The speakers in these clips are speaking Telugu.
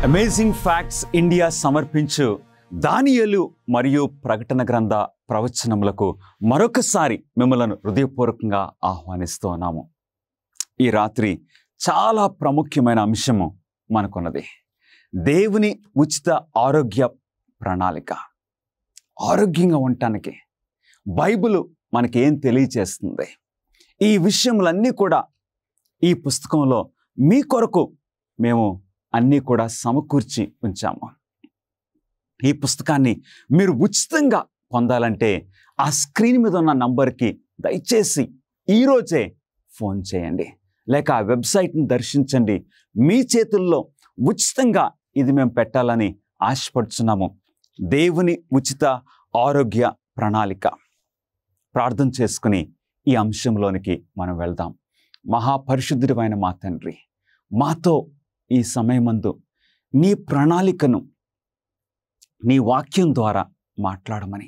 అమేజింగ్ ఫ్యాక్ట్స్ ఇండియా సమర్పించు దానియేలు మరియు ప్రకటన గ్రంథ ప్రవచనములకు మరొకసారి మిమ్మల్ని హృదయపూర్వకంగా ఆహ్వానిస్తూ ఉన్నాము. ఈ రాత్రి చాలా ప్రాముఖ్యమైన అంశము మనకున్నది. దేవుని ఉచిత ఆరోగ్య ప్రణాళిక. ఆరోగ్యంగా ఉండటానికి బైబిల్ మనకి ఏం తెలియచేస్తుంది? ఈ విషయములన్నీ కూడా ఈ పుస్తకంలో మీ కొరకు మేము అన్నీ కూడా సమకూర్చి ఉంచాము. ఈ పుస్తకాన్ని మీరు ఉచితంగా పొందాలంటే ఆ స్క్రీన్ మీద ఉన్న నంబర్కి దయచేసి ఈరోజే ఫోన్ చేయండి, లేక ఆ వెబ్సైట్ని దర్శించండి. మీ చేతుల్లో ఉచితంగా ఇది మేము పెట్టాలని ఆశపడుచున్నాము. దేవుని ఉచిత ఆరోగ్య ప్రణాళిక. ప్రార్థన చేసుకుని ఈ అంశంలోనికి మనం వెళ్దాం. మహాపరిశుద్ధుడైన మా తండ్రి, మాతో ఈ సమయమందు నీ ప్రణాళికను నీ వాక్యం ద్వారా మాట్లాడమని,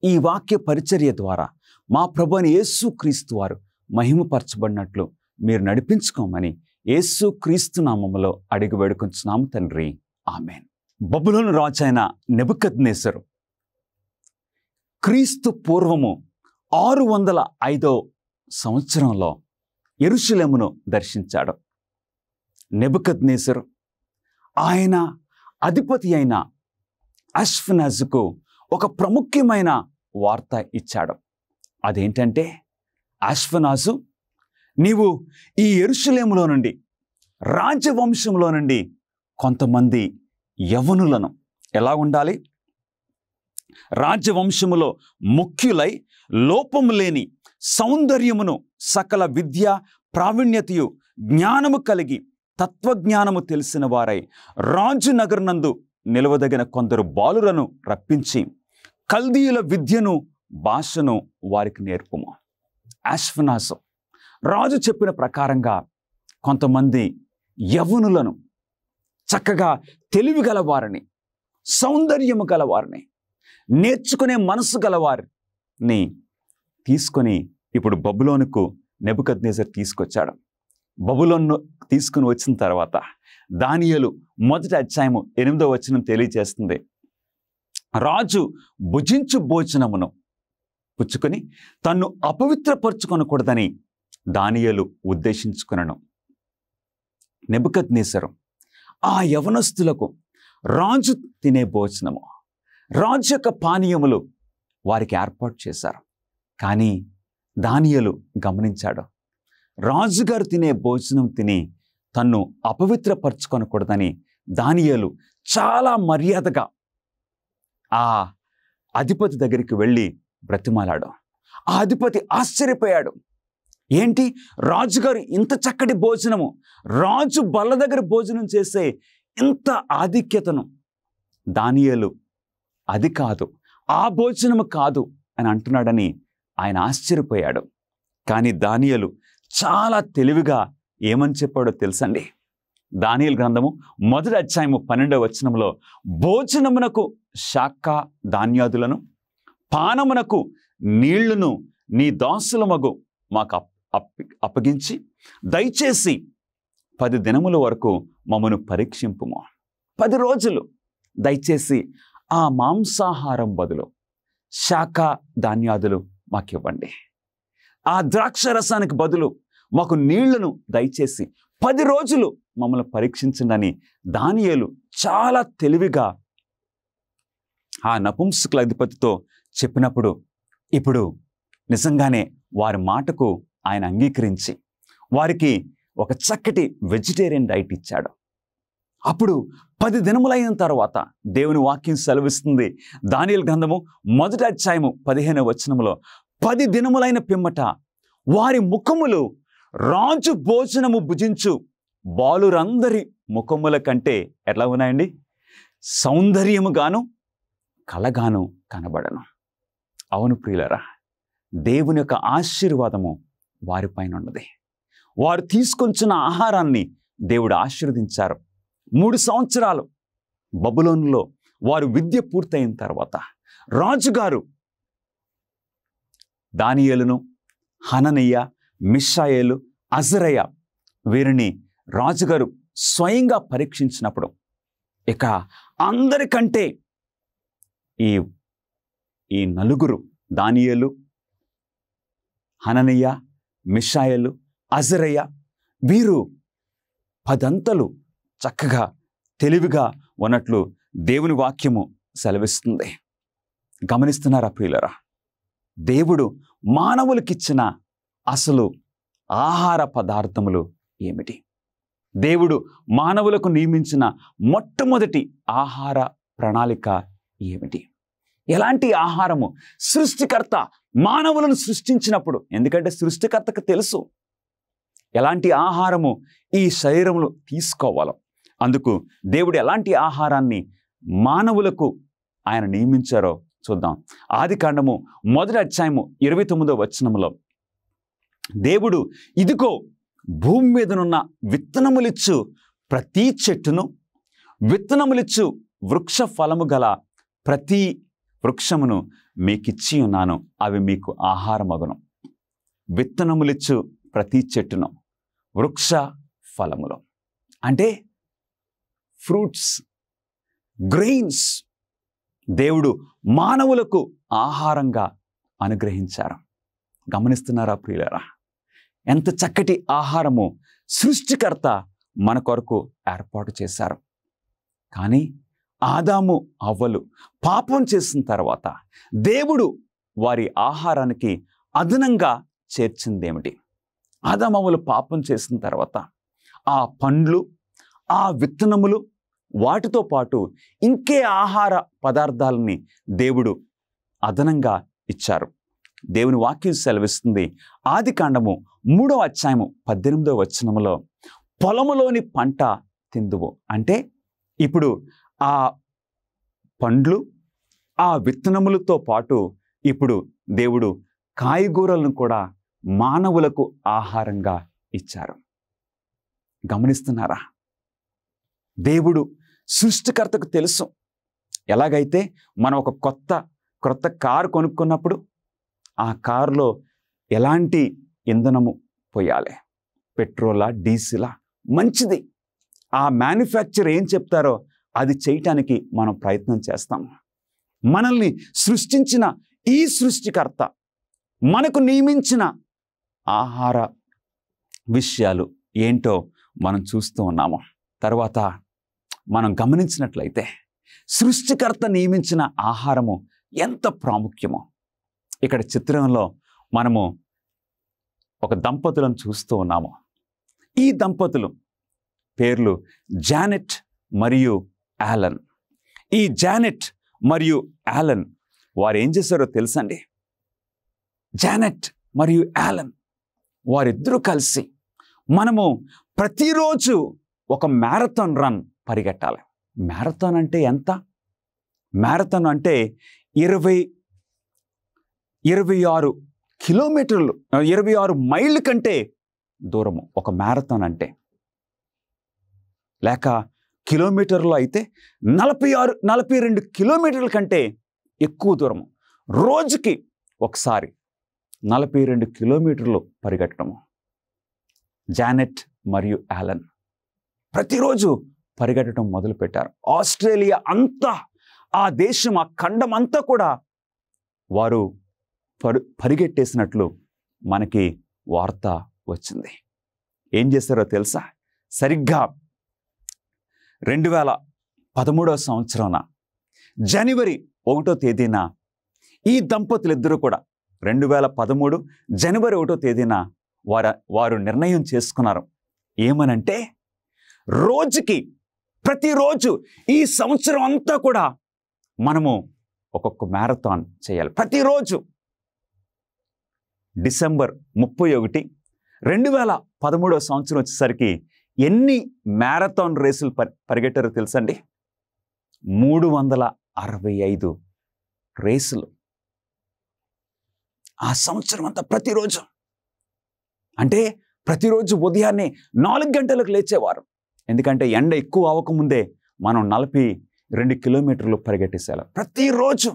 ఈ వాక్య పరిచర్య ద్వారా మా ప్రభువైన యేసుక్రీస్తు వారు మహిమపరచబడినట్లు మీరు నడిపించుకోమని యేసుక్రీస్తు నామములో అడిగి వేడుకొంచున్నాము తండ్రి, ఆమేన్. బబులోను రాజైన నెబుకద్నెజరు క్రీస్తు పూర్వము 605 సంవత్సరంలో యెరూషలేమును దర్శించాడు. నెబుకద్నెజరు ఆయన అధిపతి అయిన అష్ఫెనాజుకు ఒక ప్రాముఖ్యమైన వార్త ఇచ్చాడు. అదేంటంటే, అష్ఫెనాజు, నీవు ఈ యెరూషలేములో నుండి, రాజవంశంలో నుండి కొంతమంది యవనులను ఎలా ఉండాలి? రాజవంశములో ముఖ్యులై లోపము లేని సౌందర్యమును, సకల విద్య ప్రావీణ్యతయు జ్ఞానము కలిగి తత్వజ్ఞానము తెలిసిన వారై రాజు నగరనందు నిలవదగిన కొందరు బాలులను రప్పించి కల్దీయుల విద్యను భాషను వారికి నేర్పుము. అష్ఫెనాజు రాజు చెప్పిన ప్రకారంగా కొంతమంది యవ్వనులను, చక్కగా తెలివి గలవారిని, సౌందర్యము గలవారిని, నేర్చుకునే మనసు గలవారిని తీసుకొని ఇప్పుడు బబులోనుకు నెబుకద్నెజరు తీసుకొచ్చాడు. బబులోను తీసుకుని వచ్చిన తర్వాత దానియేలు 1వ అధ్యాయము 8వ వచనం తెలియజేస్తుంది. రాజు భుజించు భోజనమును పుచ్చుకొని తన్ను అపవిత్రపరచుకొనకూడదని దానియేలు ఉద్దేశించుకునను. నెబుకద్నెజరు ఆ యవనస్తులకు రాజు తినే భోజనము, రాజు యొక్క పానీయములు వారికి ఏర్పాటు చేశారు. కానీ దానియేలు గమనించాడు, రాజుగారు తినే భోజనం తిని తన్ను అపవిత్రపరచుకొనకూడదని దానియేలు చాలా మర్యాదగా ఆ అధిపతి దగ్గరికి వెళ్ళి బ్రతిమాలాడు. ఆ అధిపతి ఆశ్చర్యపోయాడు. ఏంటి, రాజుగారు ఇంత చక్కటి భోజనము, రాజు బల్ల దగ్గర భోజనం చేసే ఇంత ఆధిక్యతను దానియేలు అది కాదు, ఆ భోజనము కాదు అని అంటున్నాడని ఆయన ఆశ్చర్యపోయాడు. కానీ దానియేలు చాలా తెలివిగా ఏమని చెప్పాడో తెలుసండి? దానియేలు గ్రంథము 1వ అధ్యాయము 12వ వచనంలో, భోజనమునకు శాఖ ధాన్యాదులను, పానమునకు నీళ్లను నీ దాసులమగు మాకు అప్పగించి దయచేసి 10 దినముల వరకు మమ్మను పరీక్షింపుము. 10 రోజులు దయచేసి ఆ మాంసాహారం బదులు శాఖ ధాన్యాదులు మాకు ఇవ్వండి. ఆ ద్రాక్ష రసానికి బదులు మాకు నీళ్లను దయచేసి 10 రోజులు మమ్మల్ని పరీక్షించండి అని దానియేలు చాలా తెలివిగా ఆ నపుంసకుల అధిపతితో చెప్పినప్పుడు ఇప్పుడు నిజంగానే వారి మాటకు ఆయన అంగీకరించి వారికి ఒక చక్కటి వెజిటేరియన్ డైట్ ఇచ్చాడు. అప్పుడు 10 దినములైన తర్వాత దేవుని వాక్యం సెలవిస్తుంది, దానియేలు గ్రంథము 1వ అధ్యాయము 15వ వచనములో, 10 దినములైన పిమ్మట వారి ముఖములు రాజు భోజనము భుజించు బాలురందరి ముఖముల కంటే ఎట్లా ఉన్నాయండి? సౌందర్యముగాను కలగాను కనబడను. అవును ప్రియులరా, దేవుని యొక్క ఆశీర్వాదము వారిపైన ఉన్నది. వారు తీసుకొచ్చిన ఆహారాన్ని దేవుడు ఆశీర్వదించారు. 3 సంవత్సరాలు బబులోనులో వారు విద్య పూర్తయిన తర్వాత రాజుగారు దానియేలును, హననీయ, మిషాయేలు, అజరయ వీరిని రాజుగారు స్వయంగా పరీక్షించినప్పుడు ఇక అందరికంటే ఈ నలుగురు దానియేలు, హననీయ, మిషాయేలు, అజరయ వీరు 10 అంతలు చక్కగా తెలివిగా ఉన్నట్లు దేవుని వాక్యము సెలవిస్తుంది. గమనిస్తున్నారా ప్రియులరా? దేవుడు మానవులకిచ్చిన అసలు ఆహార పదార్థములు ఏమిటి? దేవుడు మానవులకు నియమించిన మొట్టమొదటి ఆహార ప్రణాళిక ఏమిటి? ఎలాంటి ఆహారము? సృష్టికర్త మానవులను సృష్టించినప్పుడు, ఎందుకంటే సృష్టికర్తకు తెలుసు ఎలాంటి ఆహారము ఈ శరీరంలో తీసుకోవాలో, అందుకు దేవుడు ఎలాంటి ఆహారాన్ని మానవులకు ఆయన నియమించారో చూద్దాం. ఆదికాండము 1వ అధ్యాయము 29వ వచనములో దేవుడు, ఇదిగో భూమి మీదనున్న విత్తనములిచ్చు ప్రతి చెట్టును, విత్తనములిచ్చు వృక్ష ఫలము గల ప్రతి వృక్షమును మీకిచ్చి ఉన్నాను, అవి మీకు ఆహారమగును. విత్తనములిచ్చు ప్రతి చెట్టును, వృక్ష ఫలములు అంటే ఫ్రూట్స్, గ్రెయిన్స్ దేవుడు మానవులకు ఆహారంగా అనుగ్రహించారు. గమనిస్తున్నారా ప్రియులారా? ఎంత చక్కటి ఆహారము సృష్టికర్త మన కొరకు ఏర్పాటు చేశారు. కానీ ఆదాము అవ్వలు పాపం చేసిన తర్వాత దేవుడు వారి ఆహారానికి అదనంగా చేర్చిందేమిటి? ఆదాము అవ్వలు పాపం చేసిన తర్వాత ఆ పండ్లు, ఆ విత్తనములు, వాటితో పాటు ఇంకే ఆహార పదార్థాలని దేవుడు అదనంగా ఇచ్చారు. దేవుని వాక్యం సెలవిస్తుంది, ఆదికాండము 3వ అధ్యాయము 18వ వచనములో, పొలములోని పంట తిందువు. అంటే ఇప్పుడు ఆ పండ్లు, ఆ విత్తనములతో పాటు ఇప్పుడు దేవుడు కాయగూరలను కూడా మానవులకు ఆహారంగా ఇచ్చారు. గమనిస్తున్నారా? దేవుడు సృష్టికర్తకు తెలుసు. ఎలాగైతే మనం ఒక క్రొత్త కారు కొనుక్కున్నప్పుడు ఆ కారులో ఎలాంటి ఇంధనము పోయాలి, పెట్రోలా, డీజిలా, మంచిది ఆ మ్యానుఫ్యాక్చర్ ఏం చెప్తారో అది చేయటానికి మనం ప్రయత్నం చేస్తాం. మనల్ని సృష్టించిన ఈ సృష్టికర్త మనకు నియమించిన ఆహార విషయాలు ఏంటో మనం చూస్తూ ఉన్నాము. తర్వాత మనం గమనించినట్లయితే సృష్టికర్త నియమించిన ఆహారము ఎంత ప్రాముఖ్యమో ఇక్కడ చిత్రంలో మనము ఒక దంపతులను చూస్తూ ఉన్నాము. ఈ దంపతులు పేర్లు జానెట్ మరియు యాలన్. ఈ జానెట్ మరియు యాలన్ వారు ఏం చేశారో తెలుసండి? జానెట్ మరియు యాలన్ వారిద్దరూ కలిసి మనము ప్రతిరోజు ఒక మ్యారథాన్ రన్ పరిగెట్టాలి. మ్యారథాన్ అంటే ఎంత? మ్యారథాన్ అంటే 26 కిలోమీటర్లు, 26 మైళ్ళ కంటే దూరము ఒక మ్యారథాన్ అంటే. లేక కిలోమీటర్లో అయితే 42 కిలోమీటర్ల కంటే ఎక్కువ దూరము. రోజుకి ఒకసారి 42 కిలోమీటర్లు పరిగెట్టడము. జానెట్ మరియు యాలన్ ప్రతిరోజు పరిగెట్టడం మొదలుపెట్టారు. ఆస్ట్రేలియా అంతా, ఆ దేశం, ఆ ఖండం అంతా కూడా వారు పరిగెట్టేసినట్లు మనకి వార్త వచ్చింది. ఏం చేశారో తెలుసా? సరిగ్గా 2013వ సంవత్సరాన జనవరి 1వ తేదీన ఈ దంపతులిద్దరూ కూడా 2013 జనవరి 1వ తేదీన వారు నిర్ణయం చేసుకున్నారు. ఏమనంటే రోజుకి ప్రతిరోజు ఈ సంవత్సరం అంతా కూడా మనము ఒక్కొక్క మ్యారథాన్ చేయాలి. ప్రతిరోజు డిసెంబర్ 31, 2013వ సంవత్సరం వచ్చేసరికి ఎన్ని మ్యారథాన్ రేసులు పరిగెట్టారో తెలుసండి? 365 రేసులు. ఆ సంవత్సరం అంతా ప్రతిరోజు, అంటే ప్రతిరోజు ఉదయాన్నే 4 గంటలకు లేచేవారు. ఎందుకంటే ఎండ ఎక్కువ అవ్వకముందే మనం 42 కిలోమీటర్లు పరిగెట్టేసేయాలి ప్రతిరోజు.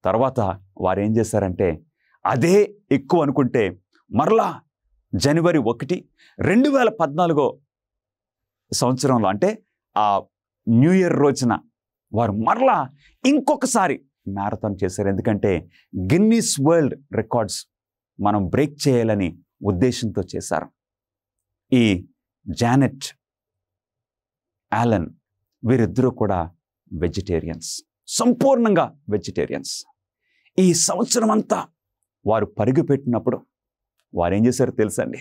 తర్వాత వారు ఏం చేశారంటే అదే ఎక్కువ అనుకుంటే మరలా జనవరి 1, 2014 సంవత్సరంలో, అంటే ఆ న్యూ ఇయర్ రోజున వారు మరలా ఇంకొకసారి మ్యారథాన్ చేశారు. ఎందుకంటే గిన్నీస్ వరల్డ్ రికార్డ్స్ మనం బ్రేక్ చేయాలని ఉద్దేశంతో చేశారు. ఈ జానెట్, యాలన్ వీరిద్దరూ కూడా వెజిటేరియన్స్, సంపూర్ణంగా వెజిటేరియన్స్. ఈ సంవత్సరం అంతా వారు పరుగు పెట్టినప్పుడు వారు ఏం చేశారో తెలుసా అండి?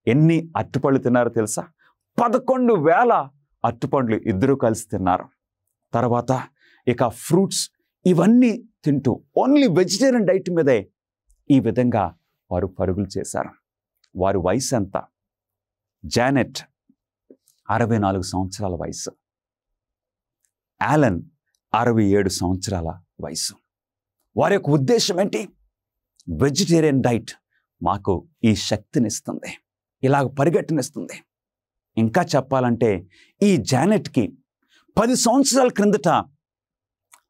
ఎన్ని అరటిపళ్ళు తిన్నారో తెలుసా? 11,000 అరటిపండ్లు ఇద్దరూ కలిసి తిన్నారు. తర్వాత ఇక ఫ్రూట్స్ ఇవన్నీ తింటూ ఓన్లీ వెజిటేరియన్ డైట్ మీదే ఈ విధంగా వారు పరుగులు చేశారు. వారి వయసు ఎంత? జానెట్ 64 సంవత్సరాల వయసు, యాలన్ 67 సంవత్సరాల వయసు. వారి యొక్క ఉద్దేశం ఏంటి? వెజిటేరియన్ డైట్ మాకు ఈ శక్తినిస్తుంది, ఇలాగ పరిగెట్టనిస్తుంది. ఇంకా చెప్పాలంటే ఈ జానెట్కి 10 సంవత్సరాల క్రిందట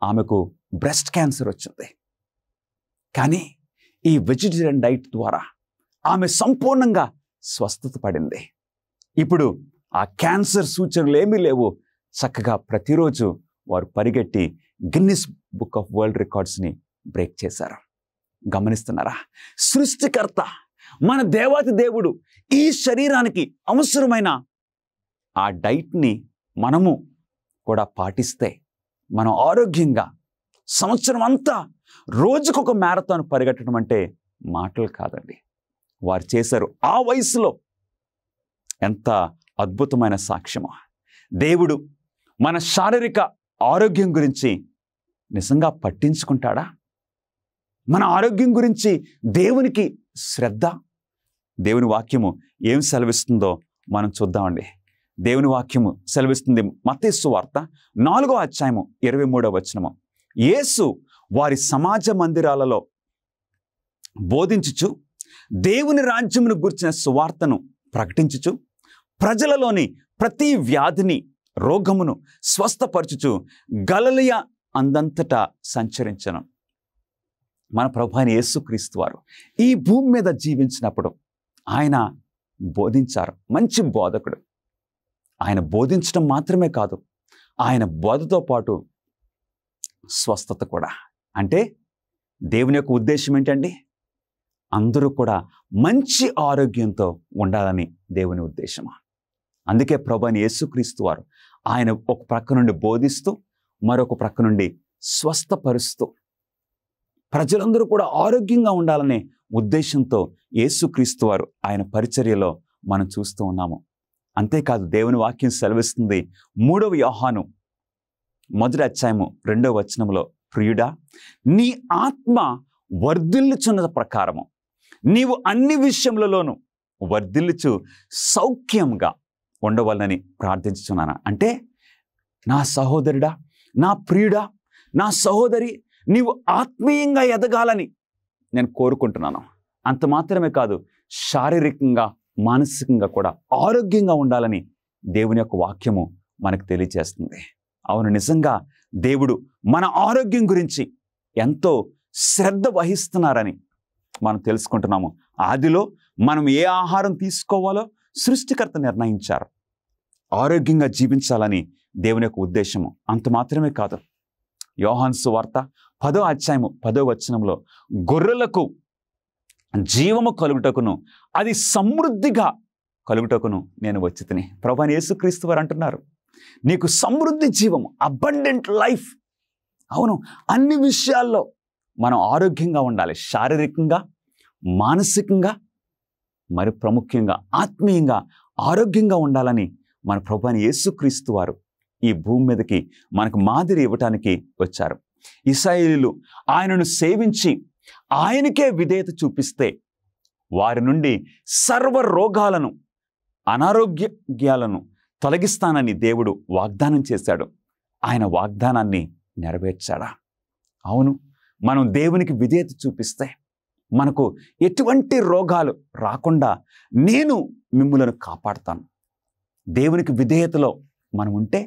ఆమెకు బ్రెస్ట్ క్యాన్సర్ వచ్చింది. కానీ ఈ వెజిటేరియన్ డైట్ ద్వారా ఆమె సంపూర్ణంగా స్వస్థత పడింది. ఇప్పుడు ఆ క్యాన్సర్ సూచనలు ఏమీ లేవు. చక్కగా ప్రతిరోజు వారు పరిగెట్టి గిన్నిస్ బుక్ ఆఫ్ వరల్డ్ రికార్డ్స్ని బ్రేక్ చేశారు. గమనిస్తున్నారా? సృష్టికర్త మన దేవాతి దేవుడు ఈ శరీరానికి అవసరమైన ఆ డైట్ని మనము కూడా పాటిస్తే మనం ఆరోగ్యంగా సంవత్సరం అంతా రోజుకొక మ్యారథాన్ పరిగెట్టడం అంటే మాటలు కాదండి. వారు చేశారు. ఆ వయసులో ఎంత అద్భుతమైన సాక్ష్యమో. దేవుడు మన శారీరక ఆరోగ్యం గురించి నిజంగా పట్టించుకుంటాడా? మన ఆరోగ్యం గురించి దేవునికి శ్రద్ధ? దేవుని వాక్యము ఏం సెలవిస్తుందో మనం చూద్దామండి. దేవుని వాక్యము సెలవిస్తుంది. మత్తయి సువార్త 4వ అధ్యాయము 23వ వచనము. యేసు వారి సమాజ మందిరాలలో బోధించుచు దేవుని రాజ్యమును గురించిన సువార్తను ప్రకటించుచు ప్రజలలోని ప్రతి వ్యాధిని, రోగమును స్వస్థపరచుచు గలిలయ అందంతటా సంచరించను. మన ప్రభు అయిన యేసుక్రీస్తు వారు ఈ భూమి మీద జీవించినప్పుడు ఆయన బోధించారు. మంచి బోధకుడు. ఆయన బోధించడం మాత్రమే కాదు, ఆయన బోధతో పాటు స్వస్థత కూడా. అంటే దేవుని యొక్క ఉద్దేశం ఏంటండి? అందరూ కూడా మంచి ఆరోగ్యంతో ఉండాలని దేవుని ఉద్దేశం. అందుకే ప్రభు అయిన యేసుక్రీస్తు వారు ఆయన ఒక ప్రక్క నుండి బోధిస్తూ మరొక ప్రక్క నుండి స్వస్థపరుస్తూ ప్రజలందరూ కూడా ఆరోగ్యంగా ఉండాలనే ఉద్దేశంతో యేసుక్రీస్తు వారు ఆయన పరిచర్యలో మనం చూస్తూ ఉన్నాము. అంతేకాదు దేవుని వాక్యం సెలవిస్తుంది. 3వ యోహాను 1వ అధ్యాయము 2వ వచనంలో, ప్రియుడా, నీ ఆత్మ వర్ధిల్లుచున్న ప్రకారము నీవు అన్ని విషయములలోనూ వర్ధిల్లుచు సౌఖ్యంగా ఉండవాలని ప్రార్థించుచున్నాను. అంటే నా సహోదరుడా, నా ప్రియుడా, నా సహోదరి, నీవు ఆత్మీయంగా ఎదగాలని నేను కోరుకుంటున్నాను. అంత మాత్రమే కాదు, శారీరకంగా మానసికంగా కూడా ఆరోగ్యంగా ఉండాలని దేవుని యొక్క వాక్యము మనకు తెలియజేస్తుంది. అవును, నిజంగా దేవుడు మన ఆరోగ్యం గురించి ఎంతో శ్రద్ధ వహిస్తున్నారని మనం తెలుసుకుంటున్నాము. ఆదిలో మనం ఏ ఆహారం తీసుకోవాలో సృష్టికర్త నిర్ణయించారు. ఆరోగ్యంగా జీవించాలని దేవుని యొక్క ఉద్దేశము. అంత మాత్రమే కాదు, యోహాను సువార్త 10వ అధ్యాయము 10వ వచనంలో, గొర్రెలకు జీవము కలుగుటకును అది సమృద్ధిగా కలుగుటకును నేను వచ్చి తిని. ప్రభువైన యేసుక్రీస్తు వారు అంటున్నారు, నీకు సమృద్ధి జీవము, అబండెంట్ లైఫ్. అవును, అన్ని విషయాల్లో మనం ఆరోగ్యంగా ఉండాలి. శారీరకంగా, మానసికంగా, మరి ప్రాముఖ్యంగా ఆత్మీయంగా ఆరోగ్యంగా ఉండాలని మన ప్రభువైన యేసుక్రీస్తు వారు ఈ భూమి మీదకి మనకు మాదిరి ఇవ్వటానికి వచ్చారు. ఇశ్రాయేలీయులు ఆయనను సేవించి ఆయనకే విధేయత చూపిస్తే వారి నుండి సర్వ రోగాలను, అనారోగ్యాలను తొలగిస్తానని దేవుడు వాగ్దానం చేశాడు. ఆయన వాగ్దానాన్ని నెరవేర్చాడా? అవును, మనం దేవునికి విధేయత చూపిస్తే మనకు ఎటువంటి రోగాలు రాకుండా నేను మిమ్ములను కాపాడుతాను. దేవునికి విధేయతలో మనం ఉంటే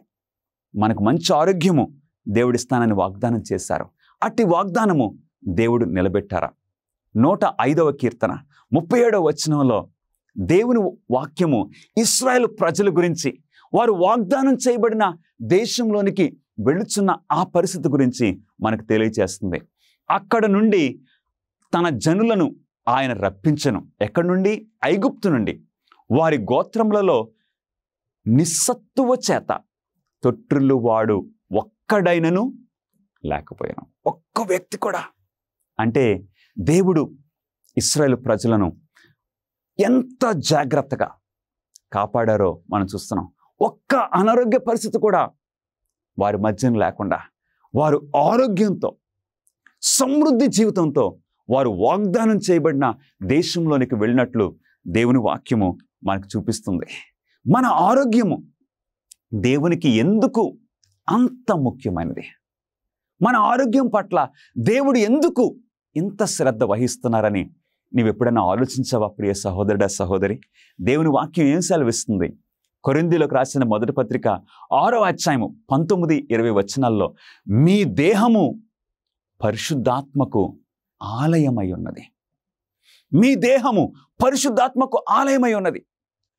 మనకు మంచి ఆరోగ్యము దేవుడిస్తానని వాగ్దానం చేశారు. అట్టి వాగ్దానము దేవుడు నిలబెట్టారా? 105వ కీర్తన 37వ వచనంలో దేవుని వాక్యము ఇశ్రాయేలు ప్రజల గురించి, వారు వాగ్దానం చేయబడిన దేశంలోనికి వెళ్ళుచున్న ఆ పరిస్థితి గురించి మనకు తెలియజేస్తుంది. అక్కడ నుండి తన జనులను ఆయన రప్పించెను. ఎక్కడి నుండి? ఐగుప్తు నుండి. వారి గోత్రములలో నిస్సత్తువ చేత తొట్టిల్లు వాడు ఒక్కడైనను లేకపోయాను. ఒక్క వ్యక్తి కూడా. అంటే దేవుడు ఇశ్రాయేలు ప్రజలను ఎంత జాగ్రత్తగా కాపాడారో మనం చూస్తున్నాం. ఒక్క అనారోగ్య పరిస్థితి కూడా వారి మధ్యన లేకుండా వారు ఆరోగ్యంతో, సమృద్ధి జీవితంతో వారు వాగ్దానం చేయబడిన దేశంలోనికి వెళ్ళినట్లు దేవుని వాక్యము మనకు చూపిస్తుంది. మన ఆరోగ్యము దేవునికి ఎందుకు అంత ముఖ్యమైనది? మన ఆరోగ్యం పట్ల దేవుడు ఎందుకు ఇంత శ్రద్ధ వహిస్తున్నారని నీవు ఎప్పుడైనా ఆలోచించావా ప్రియ సహోదరుడా, సహోదరి? దేవుని వాక్యం ఏం సెలవిస్తుంది? కొరింథీయులకు రాసిన మొదటి పత్రిక 6వ అధ్యాయము 19-20 వచనాల్లో, మీ దేహము పరిశుద్ధాత్మకు ఆలయమై ఉన్నది. మీ దేహము పరిశుద్ధాత్మకు ఆలయమై ఉన్నది.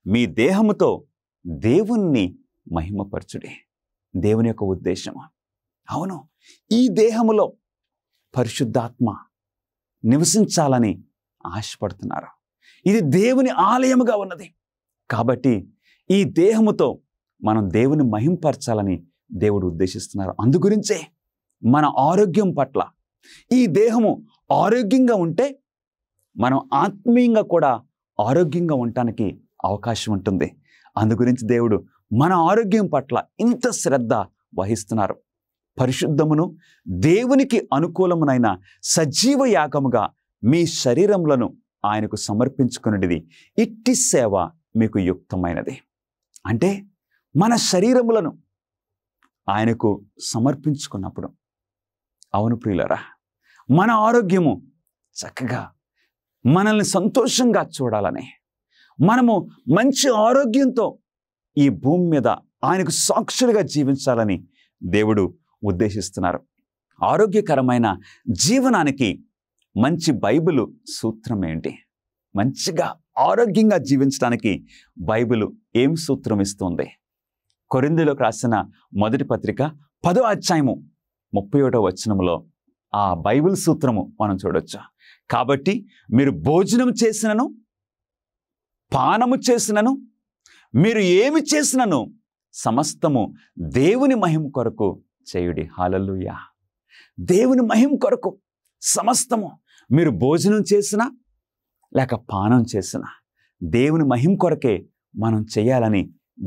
మీ దేహముతో దేవుణ్ణి మహిమపరచుడి. దేవుని యొక్క ఉద్దేశము. అవును, ఈ దేహములో పరిశుద్ధాత్మ నివసించాలని ఆశపడుతున్నారు. ఇది దేవుని ఆలయముగా ఉన్నది. కాబట్టి ఈ దేహముతో మనం దేవుని మహింపరచాలని దేవుడు ఉద్దేశిస్తున్నారు. అందుగురించే మన ఆరోగ్యం పట్ల, ఈ దేహము ఆరోగ్యంగా ఉంటే మనం ఆత్మీయంగా కూడా ఆరోగ్యంగా ఉండటానికి అవకాశం ఉంటుంది. అందుగురించి దేవుడు మన ఆరోగ్యం పట్ల ఇంత శ్రద్ధ వహిస్తున్నారు. పరిశుద్ధమును దేవునికి అనుకూలమునైన సజీవ యాగముగా మీ శరీరములను ఆయనకు సమర్పించుకునేది ఇట్టి సేవ మీకు యుక్తమైనది. అంటే మన శరీరములను ఆయనకు సమర్పించుకున్నప్పుడు, అవును ప్రియులరా, మన ఆరోగ్యము చక్కగా మనల్ని సంతోషంగా చూడాలని, మనము మంచి ఆరోగ్యంతో ఈ భూమి మీద ఆయనకు సాక్షులుగా జీవించాలని దేవుడు ఉద్దేశిస్తున్నారు. ఆరోగ్యకరమైన జీవనానికి మంచి బైబిలు సూత్రం ఏంటి? మంచిగా ఆరోగ్యంగా జీవించడానికి బైబిలు ఏం సూత్రం ఇస్తుంది? కొరింథీయులకు రాసిన మొదటి పత్రిక 10వ అధ్యాయము 31వ వచనములో ఆ బైబిల్ సూత్రము మనం చూడొచ్చు. కాబట్టి మీరు భోజనం చేసినను, పానము చేసినను, మీరు ఏమి చేసినను సమస్తము దేవుని మహిమ కొరకు చేయుడి. హల్లెలూయా. దేవుని మహిమ కొరకు సమస్తము, మీరు భోజనం చేసినా లేక పానం చేసినా దేవుని మహిమ కొరకే మనం చేయాలని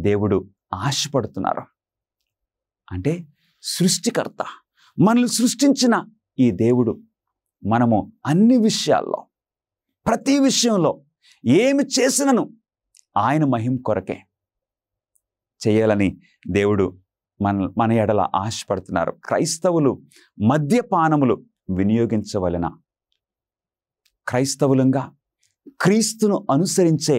దేవుడు ఆశపడుతున్నారు. అంటే సృష్టికర్త, మనల్ని సృష్టించిన ఈ దేవుడు మనము అన్ని విషయాల్లో, ప్రతి విషయంలో ఏమి చేసినను ఆయన మహిమ కొరకే చేయాలని దేవుడు మన ఎడల ఆశపడుతున్నారు. క్రైస్తవులు మద్యపానములు వినియోగించవలెన? క్రైస్తవులంగా, క్రీస్తును అనుసరించే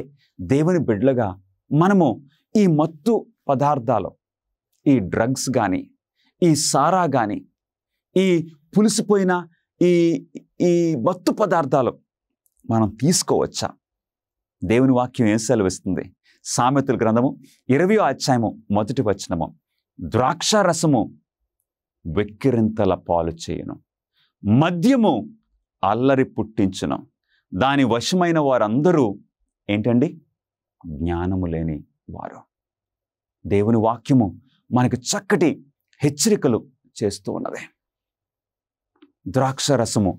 దేవుని బిడ్డలుగా మనము ఈ మత్తు పదార్థాలు, ఈ డ్రగ్స్ కానీ, ఈ సారా కానీ, ఈ పులిసిపోయిన ఈ మత్తు పదార్థాలు మనం తీసుకోవచ్చా? దేవుని వాక్యం ఏం సెలవిస్తుంది? సామెతల గ్రంథము 20వ అధ్యాయము 1వ వచనము, ద్రాక్షారసము వెక్కిరింతల పాలు చేయును, మద్యము అల్లరి పుట్టించును, దాని వశమైన వారందరూ ఏంటండి? జ్ఞానము లేని వారు. దేవుని వాక్యము మనకి చక్కటి హెచ్చరికలు చేస్తూ ఉన్నది. ద్రాక్ష రసము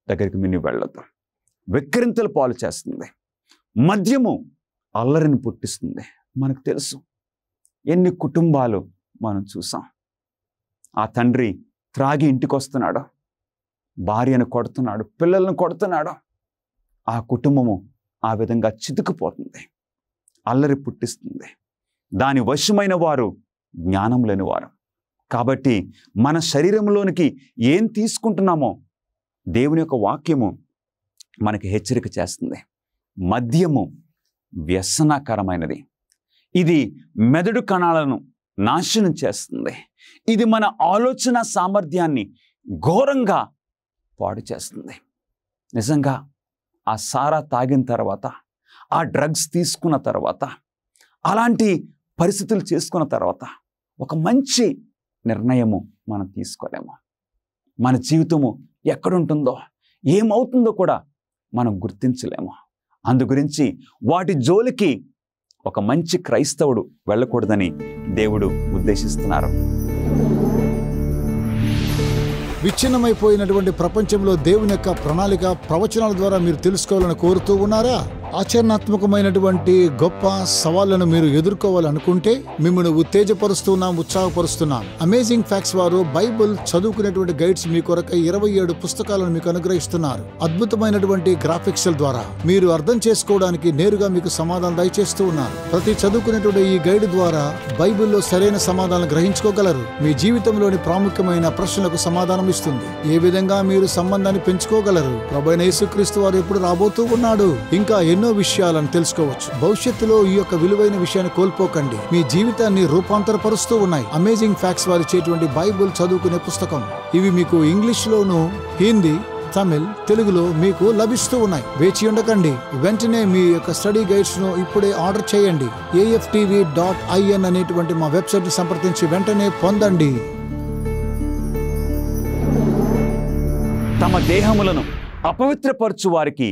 దగ్గరికి మిన్ని వెళ్ళొద్దు, వెక్కిరింతలు పాలు చేస్తుంది. మద్యము అల్లరిని పుట్టిస్తుంది. మనకు తెలుసు ఎన్ని కుటుంబాలు మనం చూసాం. ఆ తండ్రి త్రాగి ఇంటికి వస్తున్నాడు, భార్యను కొడుతున్నాడు, పిల్లలను కొడుతున్నాడు. ఆ కుటుంబము ఆ విధంగా చితుకుపోతుంది, అల్లరి పుట్టిస్తుంది. దాని వశమైన వారు జ్ఞానం లేనివారు. కాబట్టి మన శరీరంలోనికి ఏం తీసుకుంటున్నామో దేవుని యొక్క వాక్యము మనకి హెచ్చరిక చేస్తుంది. మద్యము వ్యసనకరమైనది. ఇది మెదడు కణాలను నాశనం చేస్తుంది. ఇది మన ఆలోచన సామర్థ్యాన్ని ఘోరంగా పాడు చేస్తుంది. నిజంగా ఆ సారా తాగిన తర్వాత, ఆ డ్రగ్స్ తీసుకున్న తర్వాత, అలాంటి పరిస్థితులు చేసుకున్న తర్వాత ఒక మంచి నిర్ణయము మనం తీసుకోలేము. మన జీవితము ఎక్కడుంటుందో, ఏమవుతుందో కూడా మనం గుర్తించలేము. అందుగురించి వాటి జోలికి ఒక మంచి క్రైస్తవుడు వెళ్ళకూడదని దేవుడు ఉద్దేశిస్తున్నారు. విచ్ఛిన్నమైపోయినటువంటి ప్రపంచంలో దేవుని యొక్క ప్రణాళిక ప్రవచనాల ద్వారా మీరు తెలుసుకోవాలని కోరుతూ ఉన్నారా? ఆచరణాత్మకమైనటువంటి గొప్ప సవాళ్లను మీరు ఎదుర్కోవాలనుకుంటే మిమ్మల్ని ఉత్తేజపరుస్తున్నాం, ఉత్సాహపరుస్తున్నాం. అమేజింగ్ ఫ్యాక్ట్స్ వారు బైబిల్ చదువుకునేటువంటి గైడ్స్ మీ కొరకై 27 పుస్తకాలను మీకు అనుగ్రహిస్తున్నారు. అద్భుతమైనటువంటి గ్రాఫిక్స్ ద్వారా మీరు అర్థం చేసుకోవడానికి నేరుగా మీకు సమాధానం దయచేస్తూ ఉన్నారు. ప్రతి చదువుకునేటువంటి ఈ గైడ్ ద్వారా బైబిల్లో సరైన సమాధానం గ్రహించుకోగలరు. మీ జీవితంలోని ప్రాముఖ్యమైన ప్రశ్నలకు సమాధానం ఇస్తుంది. ఏ విధంగా మీరు సంబంధాన్ని పెంచుకోగలరు, ప్రభువైన యేసుక్రీస్తు వారు ఎప్పుడు రాబోతూ ఉన్నాడు, ఇంకా ఎన్నో విషయాలను తెలుసుకోవచ్చు. భవిష్యత్తులో ఈ యొక్క విలువైన విషయాన్ని కోల్పోకండి. మీ జీవితాన్ని రూపాంతరపరుస్తూ ఉన్నాయి అమేజింగ్ ఫ్యాక్ట్స్ వారు ఇచ్చేటువంటి బైబిల్ చదువుకునే పుస్తకం. ఇవి మీకు ఇంగ్లీష్ లోను, హిందీ, తమిళ్, తెలుగులో మీకు లభిస్తూ ఉన్నాయి. వేచి ఉండకండి, వెంటనే మీ యొక్క స్టడీ గైడ్స్ ను ఇప్పుడే ఆర్డర్ చేయండి. AFTV.in అనేటువంటి మా వెబ్సైట్ ని సంప్రదించి వెంటనే పొందండి. తమ దేహములను అపవిత్రపరచు వారికి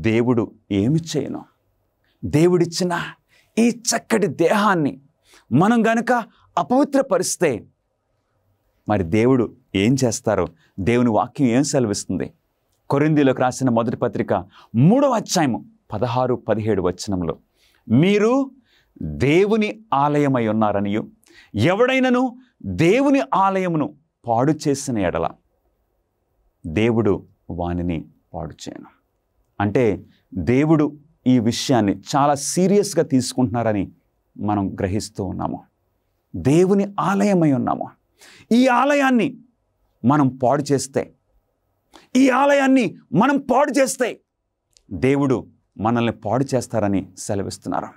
దేవుడు ఏమి చేయను? దేవుడిచ్చిన ఈ చక్కటి దేహాన్ని మనం గనక అపవిత్రపరిస్తే మరి దేవుడు ఏం చేస్తారో దేవుని వాక్యం ఏం సెలవిస్తుంది? కొరింథీయులకు రాసిన మొదటి పత్రిక 3వ అధ్యాయము 16-17 వచనంలో, మీరు దేవుని ఆలయమై ఉన్నారనియు ఎవడైనను దేవుని ఆలయమును పాడు చేసిన ఎడల దేవుడు వానిని పాడు చేయను. అంటే దేవుడు ఈ విషయాన్ని చాలా సీరియస్గా తీసుకుంటున్నారని మనం గ్రహిస్తూ ఉన్నాము. దేవుని ఆలయమై ఉన్నాము. ఈ ఆలయాన్ని మనం పాడు చేస్తే, దేవుడు మనల్ని పాడు చేస్తారని సెలవిస్తున్నారు.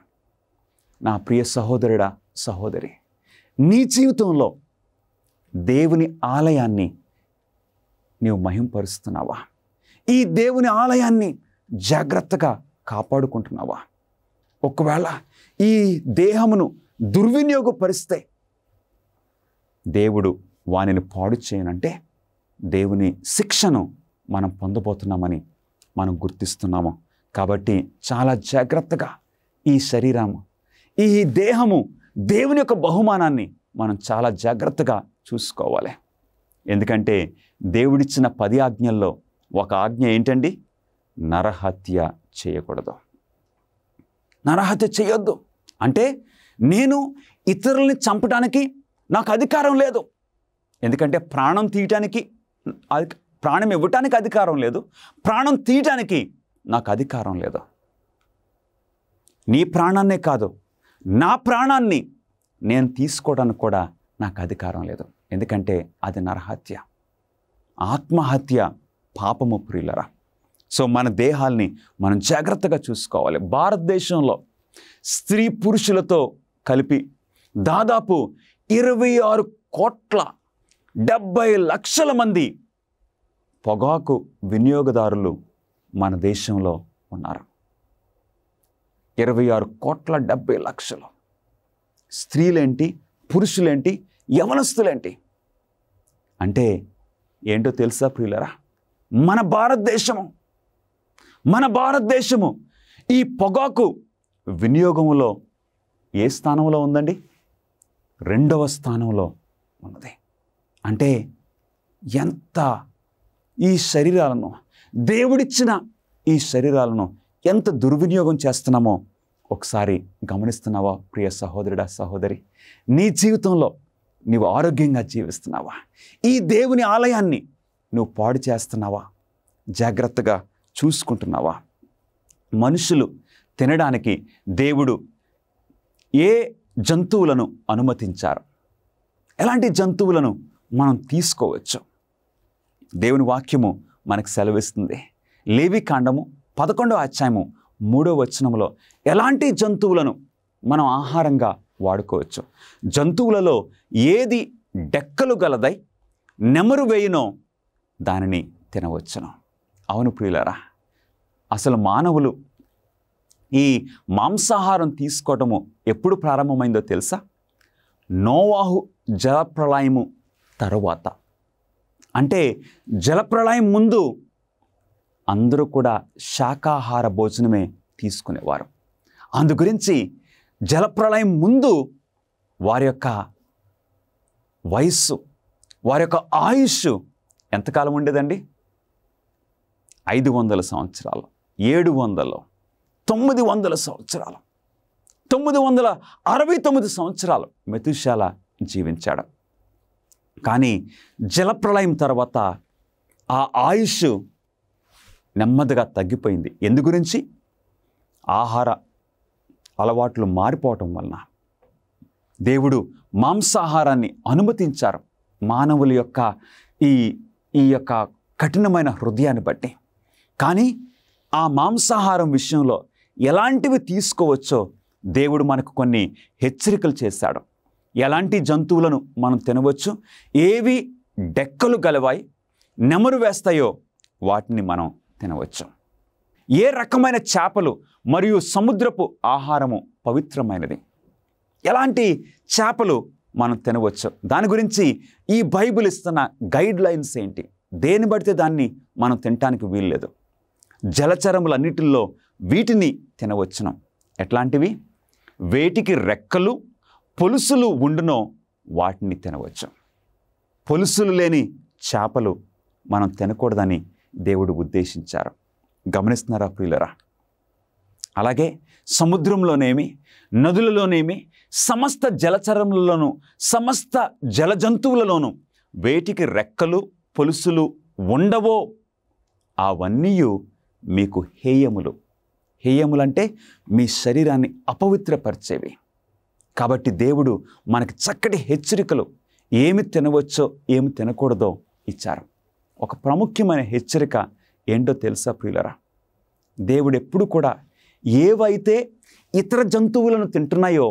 నా ప్రియ సహోదరుడా, సహోదరి, నీ జీవితంలో దేవుని ఆలయాన్ని నీవు మహింపరుస్తున్నావా? ఈ దేవుని ఆలయాన్ని జాగ్రత్తగా కాపాడుకుంటున్నావా? ఒకవేళ ఈ దేహమును దుర్వినియోగపరిస్తే దేవుడు వానిని పాడు చేయనంటే దేవుని శిక్షను మనం పొందబోతున్నామని మనం గుర్తిస్తున్నాము. కాబట్టి చాలా జాగ్రత్తగా ఈ శరీరము, ఈ దేహము, దేవుని యొక్క బహుమానాన్ని మనం చాలా జాగ్రత్తగా చూసుకోవాలి. ఎందుకంటే దేవుడిచ్చిన 10 ఆజ్ఞల్లో ఒక ఆజ్ఞ ఏంటండి? నరహత్య చేయకూడదు. నరహత్య చేయొద్దు అంటే నేను ఇతరుల్ని చంపడానికి నాకు అధికారం లేదు. ఎందుకంటే ప్రాణం తీయటానికి, ప్రాణం ఇవ్వటానికి అధికారం లేదు, ప్రాణం తీయటానికి నాకు అధికారం లేదు. నీ ప్రాణాన్నే కాదు, నా ప్రాణాన్ని నేను తీసుకోవడానికి కూడా నాకు అధికారం లేదు. ఎందుకంటే అది నరహత్య. ఆత్మహత్య పాపము ప్రియులరా. సో మన దేహాల్ని మనం జాగ్రత్తగా చూసుకోవాలి. భారతదేశంలో స్త్రీ పురుషులతో కలిపి దాదాపు 26,70,00,000 మంది పొగాకు వినియోగదారులు మన దేశంలో ఉన్నారు. 26,70,00,000 స్త్రీలేంటి, పురుషులేంటి, యవనస్తులేంటి. అంటే ఏంటో తెలుసా ప్రియులరా? మన భారతదేశము ఈ పొగాకు వినియోగంలో ఏ స్థానంలో ఉందండి? 2వ స్థానంలో ఉన్నది. అంటే ఎంత ఈ శరీరాలను, దేవుడిచ్చిన ఈ శరీరాలను ఎంత దుర్వినియోగం చేస్తున్నామో ఒకసారి గమనిస్తున్నావా ప్రియ సహోదరుడా, సహోదరి? నీ జీవితంలో నీవు ఆరోగ్యంగా జీవిస్తున్నావా? ఈ దేవుని ఆలయాన్ని నువ్వు పాడు చేస్తున్నావా? జాగ్రత్తగా చూసుకుంటున్నావా? మనుషులు తినడానికి దేవుడు ఏ జంతువులను అనుమతించారు? ఎలాంటి జంతువులను మనం తీసుకోవచ్చు? దేవుని వాక్యము మనకు సెలవిస్తుంది. లేవికాండము 11వ అధ్యాయము 3వ వచనములో ఎలాంటి జంతువులను మనం ఆహారంగా వాడుకోవచ్చు? జంతువులలో ఏది డెక్కలు గలదై నెమరు వేయునో దానిని తినవచ్చును. అవును ప్రియులారా, అసలు మానవులు ఈ మాంసాహారం తీసుకోవటము ఎప్పుడు ప్రారంభమైందో తెలుసా? నోవాహు జలప్రళయము తరువాత. అంటే జలప్రళయం ముందు అందరూ కూడా శాకాహార భోజనమే తీసుకునేవారు. అందు గురించి జలప్రళయం ముందు వారి యొక్క వయస్సు, వారి యొక్క ఆయుష్ ఎంతకాలం ఉండేదండి? 500 సంవత్సరాలు, 700, 900 సంవత్సరాలు, 969 సంవత్సరాలు మెతుషాల జీవించాడు. కానీ జలప్రళయం తర్వాత ఆ ఆయుష్ నెమ్మదిగా తగ్గిపోయింది. ఎందు గురించి? ఆహార అలవాట్లు మారిపోవటం వలన దేవుడు మాంసాహారాన్ని అనుమతించారు. మానవుల యొక్క ఈ యొక్క కఠినమైన హృదయాన్ని బట్టి. కానీ ఆ మాంసాహారం విషయంలో ఎలాంటివి తీసుకోవచ్చో దేవుడు మనకు కొన్ని హెచ్చరికలు చేశాడు. ఎలాంటి జంతువులను మనం తినవచ్చు, ఏవి డెక్కలు గలవాయి నెమరు వేస్తాయో వాటిని మనం తినవచ్చు. ఏ రకమైన చేపలు మరియు సముద్రపు ఆహారము పవిత్రమైనది, ఎలాంటి చేపలు మనం తినవచ్చు, దాని గురించి ఈ బైబిల్ ఇస్తున్న గైడ్ లైన్స్ ఏంటి? దేని పడితే దాన్ని మనం తినటానికి వీల్లేదు. జలచరములన్నిటిల్లో వీటిని తినవచ్చును. ఎట్లాంటివి? వేటికి రెక్కలు పొలుసులు ఉండునో వాటిని తినవచ్చు. పొలుసులు లేని చేపలు మనం తినకూడదని దేవుడు ఉద్దేశించారు. గమనిస్తున్నారా ప్రియులరా? అలాగే సముద్రంలోనేమి, నదులలోనేమి, సమస్త జలచరములలోనూ, సమస్త జలజంతువులలోనూ వేటికి రెక్కలు పొలుసులు ఉండవో అవన్నీ మీకు హేయములు. హేయములంటే మీ శరీరాన్ని అపవిత్రపరిచేవి. కాబట్టి దేవుడు మనకి చక్కటి హెచ్చరికలు ఏమి తినవచ్చో ఏమి తినకూడదో ఇచ్చారు. ఒక ప్రాముఖ్యమైన హెచ్చరిక ఏంటో తెలుసా ప్రియులరా? దేవుడు ఎప్పుడు కూడా ఏవైతే ఇతర జంతువులను తింటున్నాయో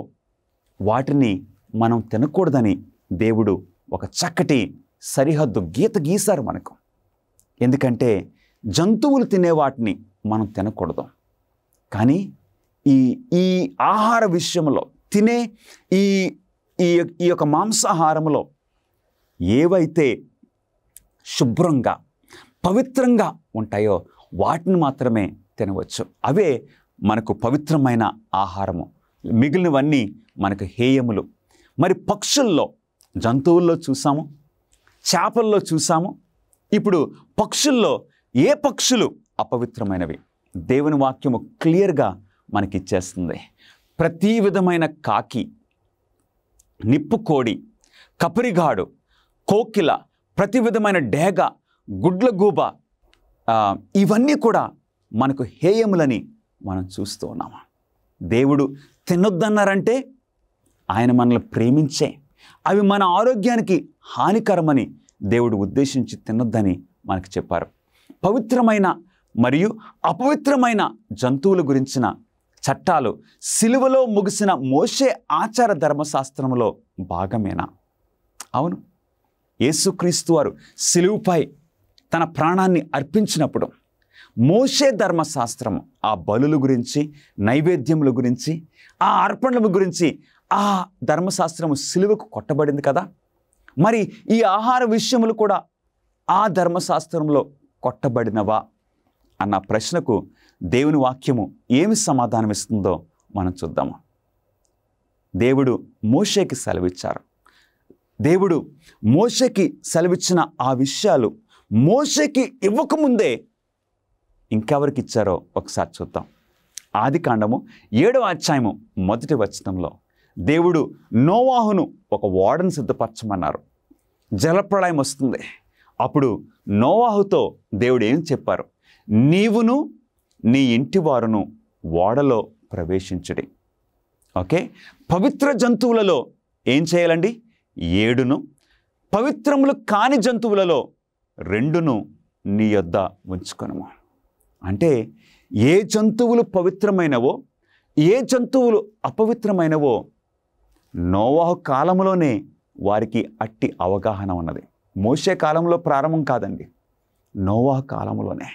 వాటిని మనం తినకూడదని దేవుడు ఒక చక్కటి సరిహద్దు గీత గీశారు మనకు. ఎందుకంటే జంతువులు తినే వాటిని మనం తినకూడదు. కానీ ఈ ఆహార విషయంలో తినే ఈ యొక్క మాంసాహారంలో ఏవైతే శుభ్రంగా పవిత్రంగా ఉంటాయో వాటిని మాత్రమే తినవచ్చు. అవే మనకు పవిత్రమైన ఆహారము. మిగిలినవన్నీ మనకు హేయములు. మరి పక్షుల్లో, జంతువుల్లో చూసాము, చేపల్లో చూసాము. ఇప్పుడు పక్షుల్లో ఏ పక్షులు అపవిత్రమైనవి? దేవుని వాక్యము క్లియర్గా మనకిచ్చేస్తుంది. ప్రతి విధమైన కాకి, నిప్పుకోడి, కపరిగాడు, కోకిల, ప్రతి విధమైన డేగ, గుడ్లగూబ, ఇవన్నీ కూడా మనకు హేయములని మనం చూస్తూ ఉన్నాము. దేవుడు తినొద్దన్నారంటే ఆయన మనల్ని ప్రేమించే, అవి మన ఆరోగ్యానికి హానికరమని దేవుడు ఉద్దేశించి తినొద్దని మనకు చెప్పారు. పవిత్రమైన మరియు అపవిత్రమైన జంతువుల గురించిన చట్టాలు సిలువలో ముగిసిన మోషే ఆచార ధర్మశాస్త్రంలో భాగమేనా? అవును. యేసుక్రీస్తు వారు సిలువుపై తన ప్రాణాన్ని అర్పించినప్పుడు మోషే ధర్మశాస్త్రము, ఆ బలుల గురించి, నైవేద్యముల గురించి, ఆ అర్పణల గురించి ఆ ధర్మశాస్త్రము సిలువకు కొట్టబడింది కదా. మరి ఈ ఆహార విషయములు కూడా ఆ ధర్మశాస్త్రంలో కొట్టబడినవా అన్న ప్రశ్నకు దేవుని వాక్యము ఏమి సమాధానం ఇస్తుందో మనం చూద్దాము. దేవుడు మోషేకి సెలవిచ్చారు. దేవుడు మోషేకి సెలవిచ్చిన ఆ విషయాలు మోషేకి ఇవ్వకముందే ఇంకెవరికి ఇచ్చారో ఒకసారి చూద్దాం. ఆదికాండము 7వ అధ్యాయము 1వ వచనంలో దేవుడు నోవాహును ఒక ఓడను సిద్ధపరచమన్నారు. జలప్రళయం వస్తుంది. అప్పుడు నోవాహుతో దేవుడు ఏం చెప్పారు? నీవును నీ ఇంటి వారును ఓడలో ప్రవేశించుడి. ఓకే, పవిత్ర జంతువులలో ఏం చేయాలండి? 7ను, పవిత్రములు కాని జంతువులలో 2ను నీ యొద్ద ఉంచుకొనుము. అంటే ఏ జంతువులు పవిత్రమైనవో ఏ జంతువులు అపవిత్రమైనవో నోవాహు కాలంలోనే వారికి అట్టి అవగాహన ఉన్నది. మోషే కాలంలో ప్రారంభం కాదండి, నోవాహు కాలంలోనే.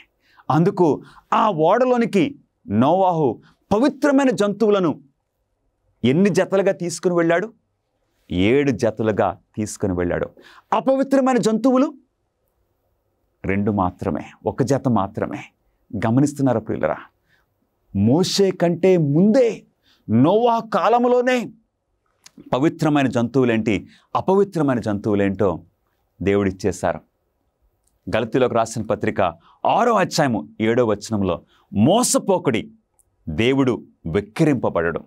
అందుకు ఆ ఓడలోనికి నోవాహు పవిత్రమైన జంతువులను ఎన్ని జతలుగా తీసుకుని వెళ్ళాడు? 7 జతలుగా తీసుకుని వెళ్ళాడు. అపవిత్రమైన జంతువులు 2 మాత్రమే, 1 జత మాత్రమే. గమనిస్తున్నారా ప్రియులరా? మోషే కంటే ముందే నోవాహు కాలంలోనే పవిత్రమైన జంతువులేంటి, అపవిత్రమైన జంతువులేంటో దేవుడు ఇచ్చేశారు. గలతీయులకు రాసిన పత్రిక 6వ అధ్యాయము 7వ వచనంలో మోసపోకుడి, దేవుడు వెక్కిరింపబడడు.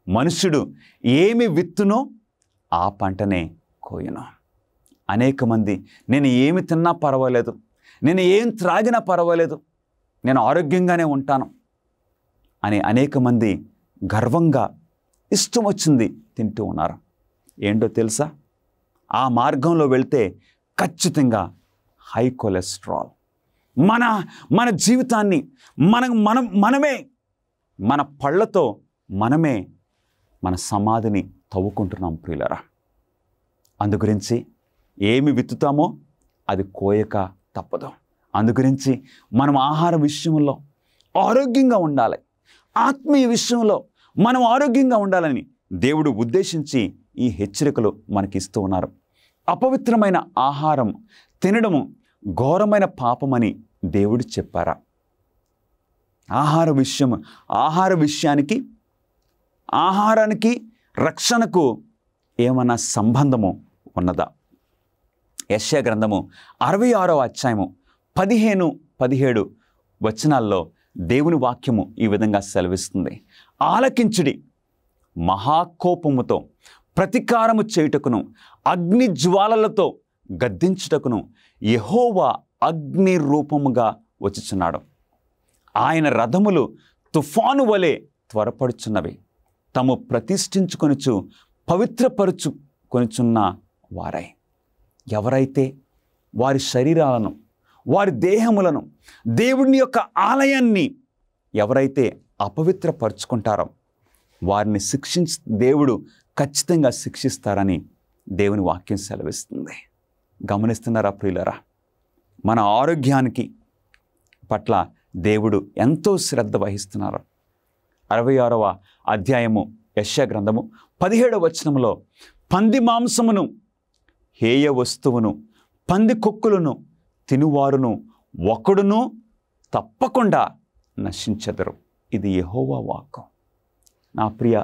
మనుష్యుడు ఏమి విత్తునో ఆ పంటనే కోయును. అనేక మంది నేను ఏమి తిన్నా పర్వాలేదు, నేను ఏం త్రాగినా పర్వాలేదు, నేను ఆరోగ్యంగానే ఉంటాను అని అనేక మంది గర్వంగా ఇష్టం వచ్చింది తింటూ ఉన్నారు. ఏంటో తెలుసా? ఆ మార్గంలో వెళ్తే ఖచ్చితంగా హై కొలెస్ట్రాల్, మన జీవితాన్ని మనమే మన పళ్ళతో మనమే మన సమాధిని తవ్వుకుంటున్నాం ప్రియులరా. అందుగురించి ఏమి విత్తుతామో అది కోయక తప్పదు. అందుగురించి మనం ఆహార విషయంలో ఆరోగ్యంగా ఉండాలి, ఆత్మీయ విషయంలో మనం ఆరోగ్యంగా ఉండాలని దేవుడు ఉద్దేశించి ఈ హెచ్చరికలు మనకిస్తూ ఉన్నారు. అపవిత్రమైన ఆహారం తినడము ఘోరమైన పాపమని దేవుడు చెప్పారా? ఆహారానికి రక్షణకు ఏమన్నా సంబంధము ఉన్నదా? యెషయా గ్రంథము 66వ అధ్యాయము 15-17 వచనాల్లో దేవుని వాక్యము ఈ విధంగా సెలవిస్తుంది. ఆలకించుడి, మహాకోపముతో ప్రతీకారము చేయుటకును అగ్ని జ్వాలలతో గద్దించుటకును యెహోవా అగ్ని రూపముగా వచ్చుచున్నాడు. ఆయన రథములు తుఫాను వలె త్వరపడుచున్నవి. తాము ప్రతిష్ఠించుకొనుచు పవిత్రపరుచుకొనుచున్న వారై. ఎవరైతే వారి శరీరాలను, వారి దేహములను, దేవుని యొక్క ఆలయాన్ని ఎవరైతే అపవిత్రపరుచుకుంటారో వారిని దేవుడు ఖచ్చితంగా శిక్షిస్తారని దేవుని వాక్యం సెలవిస్తుంది. గమనిస్తున్నారా ప్రియులరా? మన ఆరోగ్యానికి పట్ల దేవుడు ఎంతో శ్రద్ధ వహిస్తున్నారు. 66వ అధ్యాయము యెషయా గ్రంథము 17వ వచనంలో పంది మాంసమును, హేయ వస్తువును, పంది కొక్కులను తినువారును ఒకడును తప్పకుండా నశించెదరు. ఇది యెహోవా వాక్కు. నా ప్రియ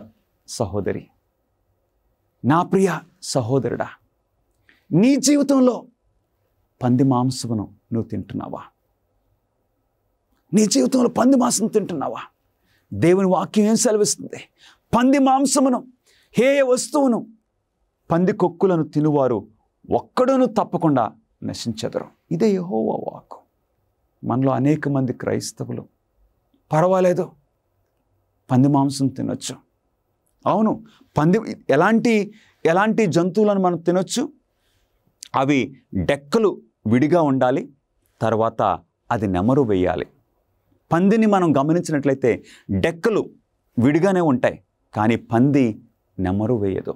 సహోదరి, నా ప్రియ సహోదరుడా, నీ జీవితంలో పంది మాంసమును నువ్వు తింటున్నావా? నీ జీవితంలో పంది మాంసం తింటున్నావా? దేవుని వాక్యం ఏం సెలవిస్తుంది? పంది మాంసమును, హేయ వస్తువును, పంది కొక్కులను తినువారు ఒక్కడును తప్పకుండా నశించెదరు. ఇదే యెహోవా వాక్కు. మనలో అనేక మంది క్రైస్తవులు పర్వాలేదు, పంది మాంసం తినొచ్చు. అవును, ఎలాంటి జంతువులను మనం తినొచ్చు? అవి డెక్కలు విడిగా ఉండాలి, తర్వాత అది నెమరు వేయాలి. పందిని మనం గమనించినట్లయితే డెక్కలు విడిగానే ఉంటాయి, కానీ పంది నెమరు వేయదు.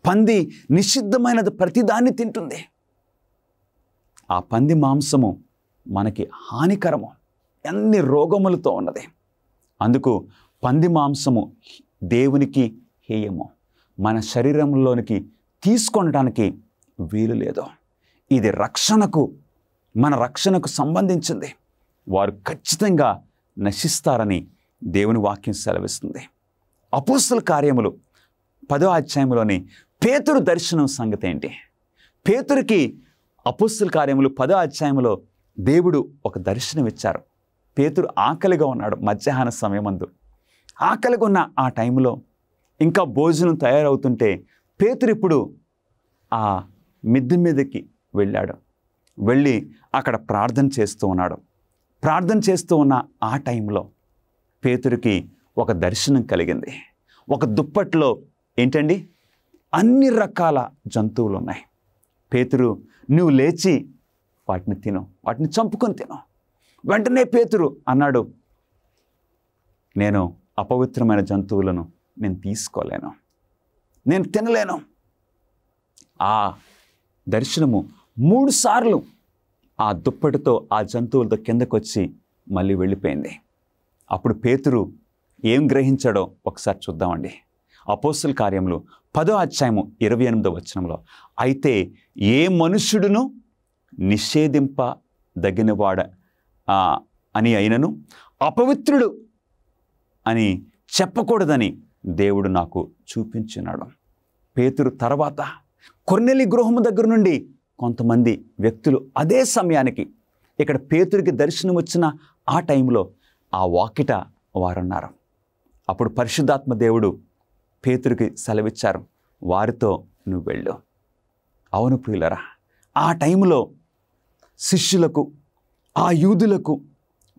పంది నిషిద్ధమైనది ప్రతిదాన్ని తింటుంది. ఆ పంది మాంసము మనకి హానికరము, ఎన్ని రోగములతో ఉన్నది. అందుకు పంది మాంసము దేవునికి హేయము, మన శరీరంలోనికి తీసుకొనడానికి వీలు లేదు. ఇది మన రక్షణకు సంబంధించింది. వారు ఖచ్చితంగా నశిస్తారని దేవుని వాక్యం సెలవిస్తుంది. అపోస్తల కార్యములు 10వ అధ్యాయంలోని పేతురు దర్శనం సంగతి ఏంటి? పేతురుకి అపోస్తల కార్యములు 10వ అధ్యాయంలో దేవుడు ఒక దర్శనం ఇచ్చారు. పేతురు ఆకలిగా ఉన్నాడు. మధ్యాహ్న సమయమందు ఆకలిగా ఉన్న ఆ టైంలో ఇంకా భోజనం తయారవుతుంటే పేతురు ఇప్పుడు ఆ మిద్దె మీదకి వెళ్ళాడు. వెళ్ళి అక్కడ ప్రార్థన చేస్తూ ఉన్నాడు. ప్రార్థన చేస్తూ ఉన్న ఆ టైంలో పేతురుకి ఒక దర్శనం కలిగింది. ఒక దుప్పట్లో ఏంటండి అన్ని రకాల జంతువులు ఉన్నాయి. పేతురు, నువ్వు లేచి వాటిని తిను, వాటిని చంపుకొని తిను. వెంటనే పేతురు అన్నాడు, నేను అపవిత్రమైన జంతువులను నేను తీసుకోలేను, నేను తినలేను. ఆ దర్శనము 3 సార్లు ఆ దుప్పటితో ఆ జంతువులతో కిందకొచ్చి మళ్ళీ వెళ్ళిపోయింది. అప్పుడు పేతురు ఏం గ్రహించాడో ఒకసారి చూద్దామండి. అపోస్తల కార్యములు 10వ అధ్యాయము 28వ వచనంలో, అయితే ఏ మనుష్యుడును నిషేధింపదగినవాడ అని అయినను అపవిత్రుడు అని చెప్పకూడదని దేవుడు నాకు చూపించున్నాడు. పేతురు తర్వాత కొర్నేలి గృహము దగ్గర నుండి కొంతమంది వ్యక్తులు అదే సమయానికి ఇక్కడ పేతురికి దర్శనం వచ్చిన ఆ టైంలో ఆ వాకిట వారున్నారు. అప్పుడు పరిశుద్ధాత్మ దేవుడు పేతురికి సెలవిచ్చారు, వారితో నువ్వు వెళ్ళు. అవును ప్రియులరా, ఆ టైంలో శిష్యులకు, ఆ యూదులకు,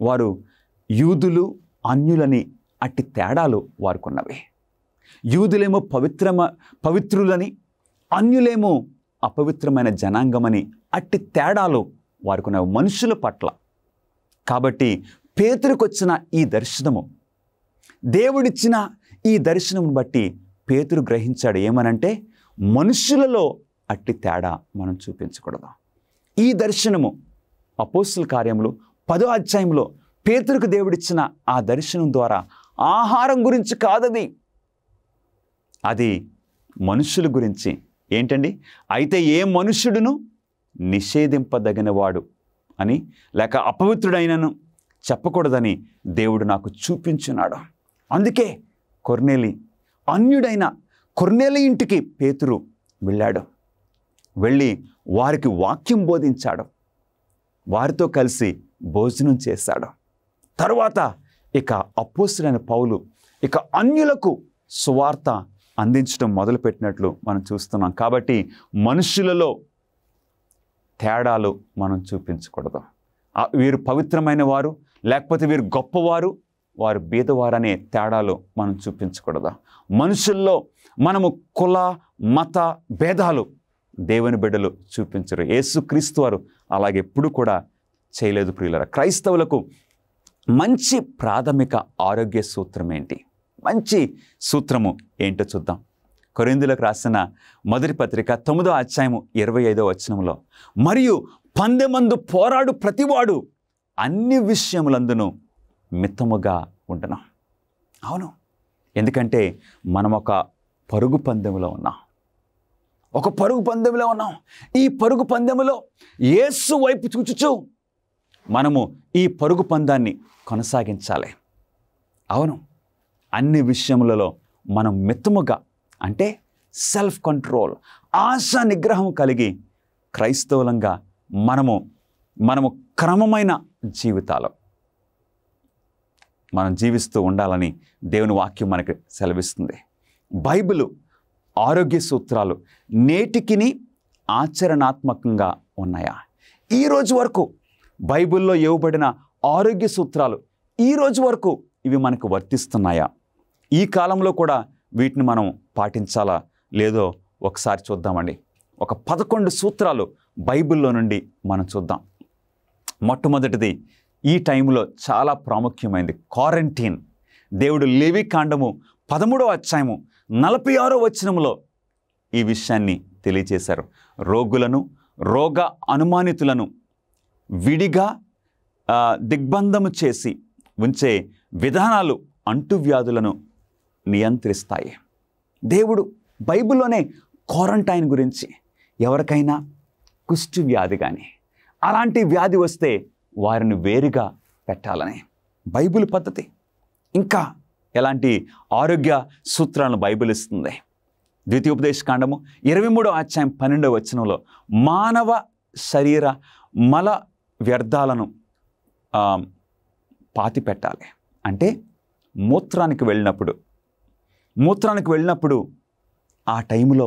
వారు యూదులు అన్యులని అట్టి తేడాలు వారుకున్నవి. యూదులేమో పవిత్రులని, అన్యులేమో అపవిత్రమైన జనాంగమని అట్టి తేడాలు వారుకున్నవి మనుషుల పట్ల. కాబట్టి పేతురికి వచ్చిన ఈ దర్శనము, దేవుడిచ్చిన ఈ దర్శనం బట్టి పేతురు గ్రహించాడు ఏమనంటే, మనుషులలో అట్టి తేడా మనం చూపించకూడదు. ఈ దర్శనము అపోస్తల కార్యములు 10వ అధ్యాయంలో పేతురుకు దేవుడిచ్చిన ఆ దర్శనం ద్వారా ఆహారం గురించి కాదది, అది మనుషుల గురించి. ఏంటండి? అయితే ఏ మనుష్యుడును నిషేధింపదగినవాడు అని లేక అపవిత్రుడైనను చెప్పకూడదని దేవుడు నాకు చూపించున్నాడు. అందుకే అన్యుడైన కొర్నేలి ఇంటికి పేతురు వెళ్ళాడు. వెళ్ళి వారికి వాక్యం బోధించాడు. వారితో కలిసి భోజనం చేశాడు. తరువాత ఇక అపోస్తలుడైన పౌలు ఇక అన్యులకు సువార్త అందించడం మొదలుపెట్టినట్లు మనం చూస్తున్నాం. కాబట్టి మనుషులలో తేడాలు మనం చూపించకూడదు. వీరు పవిత్రమైన వారు, లేకపోతే వీరు గొప్పవారు, వారు బీదవారు అనే తేడాలు మనం చూపించకూడదు. మనుషుల్లో మనము కుల మత భేదాలు దేవుని బిడ్డలు చూపించరు. యేసుక్రీస్తు వారు అలాగే ఎప్పుడు కూడా చేయలేదు. ప్రియులారా, క్రైస్తవులకు మంచి ప్రాథమిక ఆరోగ్య సూత్రం ఏంటి? మంచి సూత్రము ఏంటో చూద్దాం. కొరింథీయులకు రాసిన మొదటి పత్రిక 9వ అధ్యాయము 25వ వచనంలో, మరియు పందెమందు పోరాడు ప్రతివాడు అన్ని విషయములందును మితముగా ఉండను. అవును, ఎందుకంటే మనం ఒక పరుగు పందెంలో ఉన్నాం. ఈ పరుగు పందెములో యేసు వైపు చూచుచు మనము ఈ పరుగు పందాన్ని కొనసాగించాలి. అవును, అన్ని విషయములలో మనం మితముగా, అంటే సెల్ఫ్ కంట్రోల్, ఆశా నిగ్రహం కలిగి క్రైస్తవులంగా మనము క్రమమైన జీవితాలు మనం జీవిస్తూ ఉండాలని దేవుని వాక్యం మనకు సెలవిస్తుంది. బైబిలు ఆరోగ్య సూత్రాలు నేటికిని ఆచరణాత్మకంగా ఉన్నాయా? ఈరోజు వరకు బైబిల్లో ఇవ్వబడిన ఆరోగ్య సూత్రాలు ఈరోజు వరకు ఇవి మనకు వర్తిస్తున్నాయా? ఈ కాలంలో కూడా వీటిని మనం పాటించాలా లేదో ఒకసారి చూద్దామండి. ఒక 11 సూత్రాలు బైబిల్లో నుండి మనం చూద్దాం. మొట్టమొదటిది ఈ టైంలో చాలా ప్రాముఖ్యమైనది, క్వారంటైన్. దేవుడు లేవి కాండము 13వ అధ్యాయము 46వ వచనంలో ఈ విషయాన్ని తెలియజేశారు. రోగులను, రోగ అనుమానితులను విడిగా దిగ్బంధము చేసి ఉంచే విధానాలు అంటువ్యాధులను నియంత్రిస్తాయి. దేవుడు బైబిల్లోనే క్వారంటైన్ గురించి, ఎవరికైనా కుష్టు వ్యాధి కానీ అలాంటి వ్యాధి వస్తే వారిని వేరుగా పెట్టాలని బైబిల్ పద్ధతి. ఇంకా ఎలాంటి ఆరోగ్య సూత్రాలను బైబిల్ ఇస్తుంది. ద్వితీయోపదేశకాండము 23వ అధ్యాయం 12వ వచనంలో మానవ శరీర మల వ్యర్థాలను పాతి పెట్టాలి. అంటే మూత్రానికి వెళ్ళినప్పుడు ఆ టైంలో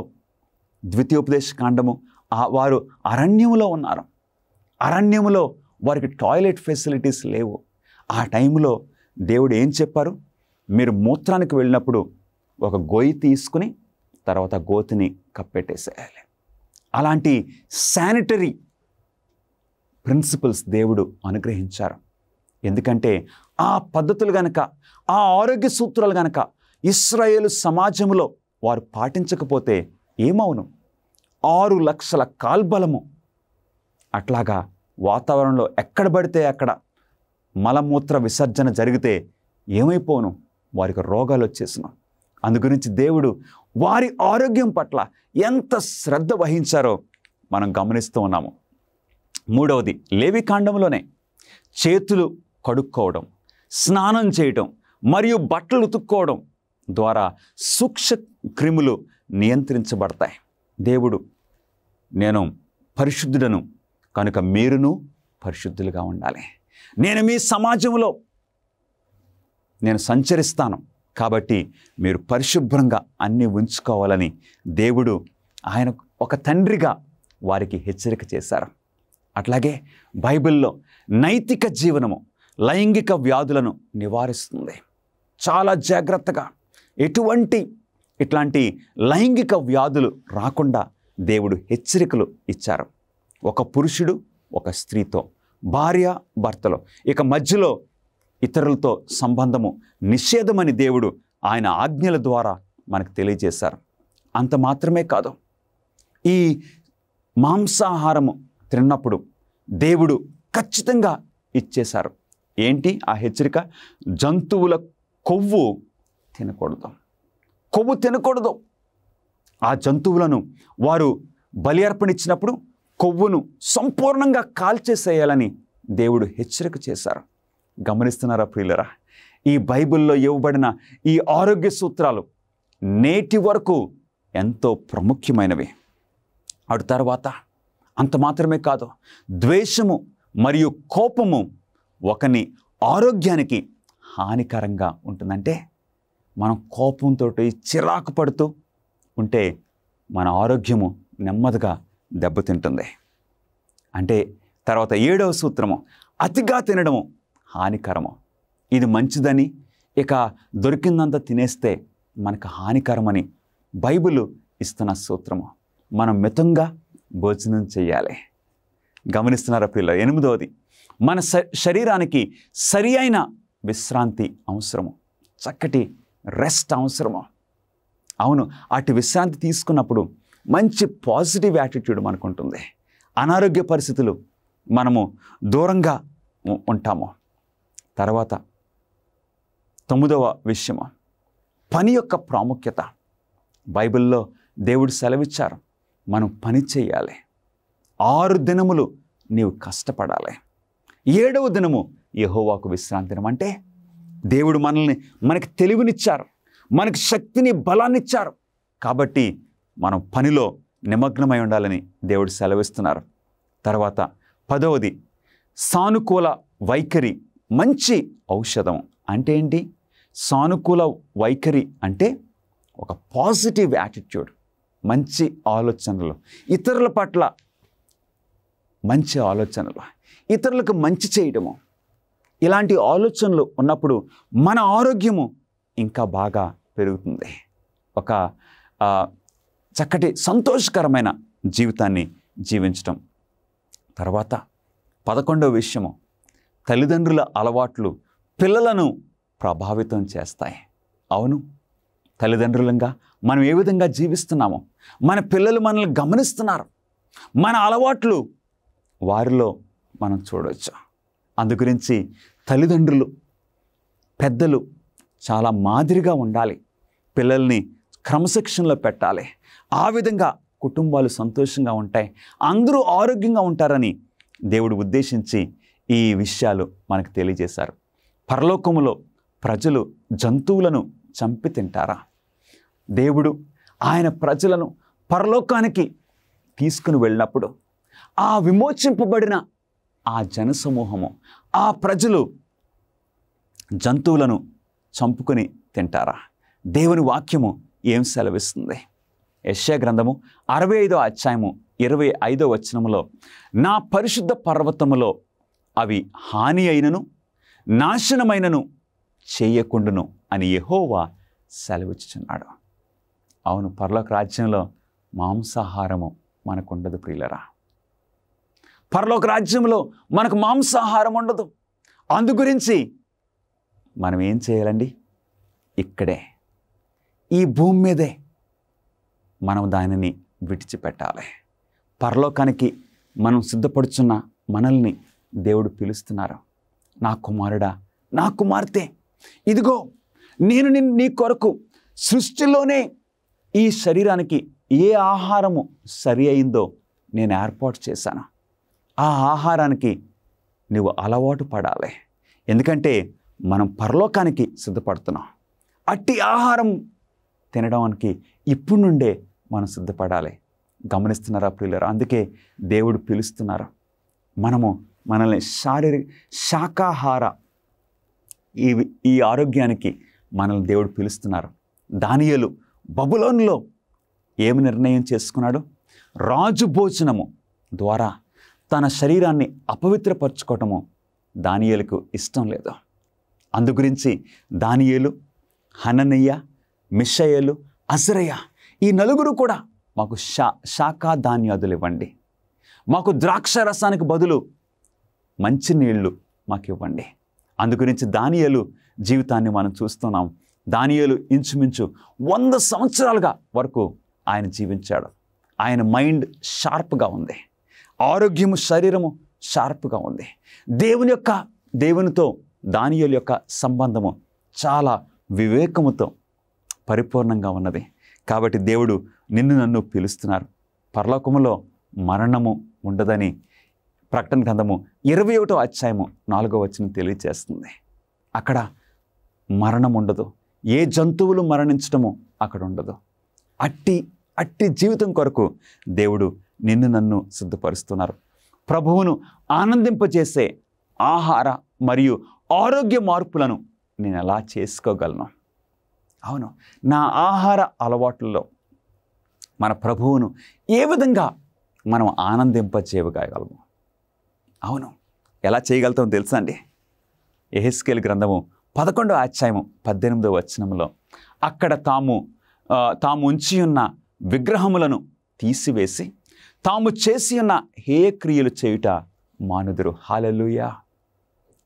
ద్వితీయోపదేశకాండము వారు అరణ్యములో ఉన్నారు. అరణ్యములో వారికి టాయిలెట్ ఫెసిలిటీస్ లేవు. ఆ టైంలో దేవుడు ఏం చెప్పారు? మీరు మూత్రానికి వెళ్ళినప్పుడు ఒక గొయ్యి తీసుకుని తర్వాత గోతిని కప్పెట్టేసేయాలి. అలాంటి శానిటరీ ప్రిన్సిపల్స్ దేవుడు అనుగ్రహించారు. ఎందుకంటే ఆ పద్ధతులు గనక, ఆ ఆరోగ్య సూత్రాలు గనక ఇశ్రాయేలు సమాజంలో వారు పాటించకపోతే ఏమవును? 6 లక్షల కాల్బలము. అట్లాగా వాతావరణంలో ఎక్కడ పడితే అక్కడ మలమూత్ర విసర్జన జరిగితే ఏమైపోను? వారికి రోగాలు వచ్చేసిన. అందుగురించి దేవుడు వారి ఆరోగ్యం పట్ల ఎంత శ్రద్ధ వహించారో మనం గమనిస్తూ ఉన్నాము. 3వది, లేవికాండంలోనే చేతులు కడుక్కోవడం, స్నానం చేయటం మరియు బట్టలు ఉతుక్కోవడం ద్వారా సూక్ష్మ క్రిములు నియంత్రించబడతాయి. దేవుడు, నేను పరిశుద్ధుడను కనుక మీరును పరిశుద్ధులుగా ఉండాలి. నేను మీ సమాజంలో నేను సంచరిస్తాను కాబట్టి మీరు పరిశుభ్రంగా అన్నీ ఉంచుకోవాలని దేవుడు ఆయన ఒక తండ్రిగా వారికి హెచ్చరిక చేశారు. అట్లాగే బైబిల్లో నైతిక జీవనము లైంగిక వ్యాధులను నివారిస్తుంది. చాలా జాగ్రత్తగా ఇట్లాంటి లైంగిక వ్యాధులు రాకుండా దేవుడు హెచ్చరికలు ఇచ్చారు. ఒక పురుషుడు ఒక స్త్రీతో, భార్య భర్తలో ఇక మధ్యలో ఇతరులతో సంబంధము నిషేధమని దేవుడు ఆయన ఆజ్ఞల ద్వారా మనకు తెలియజేశారు. అంత మాత్రమే కాదు, ఈ మాంసాహారము తిన్నప్పుడు దేవుడు ఖచ్చితంగా ఇచ్చేశారు. ఏంటి ఆ హెచ్చరిక? జంతువుల కొవ్వు తినకూడదు. ఆ జంతువులను వారు బలి అర్పణ ఇచ్చినప్పుడు కొవ్వును సంపూర్ణంగా కాల్చేసేయాలని దేవుడు హెచ్చరిక చేశారు. గమనిస్తున్నారా ప్రియులరా? ఈ బైబిల్లో ఇవ్వబడిన ఈ ఆరోగ్య సూత్రాలు నేటి వరకు ఎంతో ప్రాముఖ్యమైనవి. అటు తర్వాత అంత మాత్రమే కాదు, ద్వేషము మరియు కోపము ఒకని ఆరోగ్యానికి హానికరంగా ఉంటుందంటే, మనం కోపంతో చిరాకు పడుతూ ఉంటే మన ఆరోగ్యము నెమ్మదిగా దెబ్బతింటుంది. అంటే తర్వాత 7వ సూత్రము, అతిగా తినడము హానికరము. ఇది మంచిదని ఇక దొరికిందంతా తినేస్తే మనకు హానికరమని బైబిల్ ఇస్తున్న సూత్రము. మనం మితంగా భోజనం చేయాలి. గమనిస్తున్నారా పిల్లలు? 8వది, మన శరీరానికి సరి అయిన విశ్రాంతి అవసరము. చక్కటి రెస్ట్ అవసరము. అవును, అటు విశ్రాంతి తీసుకున్నప్పుడు మంచి పాజిటివ్ యాటిట్యూడ్ మనకు ఉంటుంది. అనారోగ్య పరిస్థితులు మనము దూరంగా ఉంటాము. తర్వాత 9వ విషయము, పని యొక్క ప్రాముఖ్యత. బైబిల్లో దేవుడు సెలవిచ్చారు, మనం పని చేయాలి. 6 దినములు నీవు కష్టపడాలి. 7వ దినము యెహోవాకు విశ్రాంతి దినం. అంటే దేవుడు మనకి తెలివినిచ్చారు, మనకి శక్తిని, బలాన్ని ఇచ్చారు. కాబట్టి మనం పనిలో నిమగ్నమై ఉండాలని దేవుడు సెలవిస్తున్నారు. తర్వాత 10వది, సానుకూల వైఖరి మంచి ఔషధం. అంటే ఏంటి? సానుకూల వైఖరి అంటే ఒక పాజిటివ్ యాటిట్యూడ్, మంచి ఆలోచనలు, ఇతరుల పట్ల మంచి ఆలోచనలు, ఇతరులకు మంచి చేయడము. ఇలాంటి ఆలోచనలు ఉన్నప్పుడు మన ఆరోగ్యము ఇంకా బాగా పెరుగుతుంది. ఒక చక్కటి సంతోషకరమైన జీవితాన్ని జీవించటం. తర్వాత 11వ విషయము, తల్లిదండ్రుల అలవాట్లు పిల్లలను ప్రభావితం చేస్తాయి. అవును, తల్లిదండ్రులంగా మనం ఏ విధంగా జీవిస్తున్నామో మన పిల్లలు మనల్ని గమనిస్తున్నారు. మన అలవాట్లు వారిలో మనం చూడవచ్చు. అందుగురించి తల్లిదండ్రులు, పెద్దలు చాలా మాదిరిగా ఉండాలి. పిల్లల్ని క్రమశిక్షణలో పెట్టాలి. ఆ విధంగా కుటుంబాలు సంతోషంగా ఉంటాయి, అందరూ ఆరోగ్యంగా ఉంటారని దేవుడు ఉద్దేశించి ఈ విషయాలు మనకు తెలియజేశారు. పరలోకములో ప్రజలు జంతువులను చంపి తింటారా? దేవుడు ఆయన ప్రజలను పరలోకానికి తీసుకుని వెళ్ళినప్పుడు ఆ విమోచింపబడిన ఆ జనసమూహము, ఆ ప్రజలు జంతువులను చంపుకొని తింటారా? దేవుని వాక్యము ఏం సెలవిస్తుంది? యెషయా గ్రంథము 65వ అధ్యాయము 25వ వచనములో, నా పరిశుద్ధ పర్వతములో అవి హాని అయినను నాశనమైనను చేయకుండును అని యెహోవా సెలవిచ్చుచున్నాడు. అవును, పరలోక రాజ్యంలో మాంసాహారము మనకు ఉండదు ప్రియులరా. పరలోక రాజ్యంలో మనకు మాంసాహారం ఉండదు. అందు గురించి మనం ఏం చేయాలండి? ఇక్కడే ఈ భూమి మీదే మనం దానిని విడిచిపెట్టాలి. పరలోకానికి మనం సిద్ధపడుచున్న మనల్ని దేవుడు పిలుస్తున్నారు. నా కుమారుడా, నా కుమార్తె, ఇదిగో నేను నీ కొరకు సృష్టిలోనే ఈ శరీరానికి ఏ ఆహారము సరి అయిందో నేను ఏర్పాటు చేశాను. ఆ ఆహారానికి నువ్వు అలవాటు పడాలి. ఎందుకంటే మనం పరలోకానికి సిద్ధపడుతున్నాం. అట్టి ఆహారం తినడానికి ఇప్పుడు నుండే మనం సిద్ధపడాలి. గమనిస్తున్నారా ప్రియులారా? అందుకే దేవుడు పిలుస్తున్నారు. మనల్ని శాకాహార ఈ ఆరోగ్యానికి మనల్ని దేవుడు పిలుస్తున్నారు. దానియేలు బబులోనులో ఏమి నిర్ణయం చేసుకున్నాడు? రాజు భోజనము ద్వారా తన శరీరాన్ని అపవిత్రపరచుకోవటము దానియేలుకు ఇష్టం లేదు. అందుగురించి దానియేలు, హననీయ, మిషాయేలు, అజరయ ఈ నలుగురు కూడా మాకు శాఖా ధాన్యాదులు ఇవ్వండి, మాకు ద్రాక్ష రసానికి బదులు మంచినీళ్ళు మాకు ఇవ్వండి. అందుగురించి దానియేలు జీవితాన్ని మనం చూస్తున్నాం. దానియేలు ఇంచుమించు 100 సంవత్సరాలుగా వరకు ఆయన జీవించాడు. ఆయన మైండ్ షార్ప్గా ఉంది, ఆరోగ్యము శరీరము షార్ప్గా ఉంది. దేవునితో దానియేలు యొక్క సంబంధము చాలా వివేకముతో పరిపూర్ణంగా ఉన్నది. కాబట్టి దేవుడు నిన్ను నన్ను పిలుస్తున్నారు. పరలోకములో మరణము ఉండదని ప్రకటన గ్రంథము 21వ అధ్యాయము 4వ వచనం తెలియజేస్తుంది. అక్కడ మరణం ఉండదు. ఏ జంతువులు మరణించడము అక్కడ ఉండదు. అట్టి జీవితం కొరకు దేవుడు నిన్ను నన్ను సిద్ధపరుస్తున్నారు. ప్రభువును ఆనందింపజేసే ఆహార మరియు ఆరోగ్య మార్పులను నేను ఎలా చేసుకోగలను? అవును, నా ఆహార అలవాట్లలో మన ప్రభువును ఏ విధంగా మనం ఆనందింపజేయగలము? అవును, ఎలా చేయగలుగుతామో తెలుసా అండి? యెహెజ్కేలు గ్రంథము 11వ అధ్యాయము 18వ వచనంలో, అక్కడ తాము ఉంచి ఉన్న విగ్రహములను తీసివేసి తాము చేసి ఉన్న హేయక్రియలు చేయుట మానుదురు. హల్లెలూయా.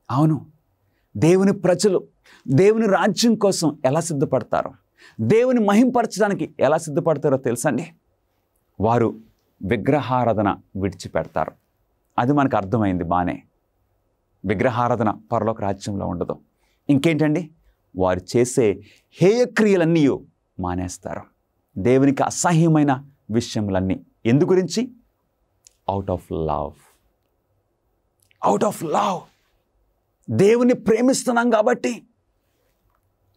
అవును, దేవుని ప్రజలు దేవుని రాజ్యం కోసం ఎలా సిద్ధపడతారో, దేవుని మహింపరచడానికి ఎలా సిద్ధపడతారో తెలుసండి? వారు విగ్రహారాధన విడిచిపెడతారు. అది మనకు అర్థమైంది బానే. విగ్రహారాధన పరలోక రాజ్యంలో ఉండదు. ఇంకేంటండి? వారు చేసే హేయక్రియలన్నీ మానేస్తారు. దేవునికి అసహ్యమైన విషయములన్నీ. ఎందు గురించి? Out of love. దేవుని ప్రేమిస్తున్నాం కాబట్టి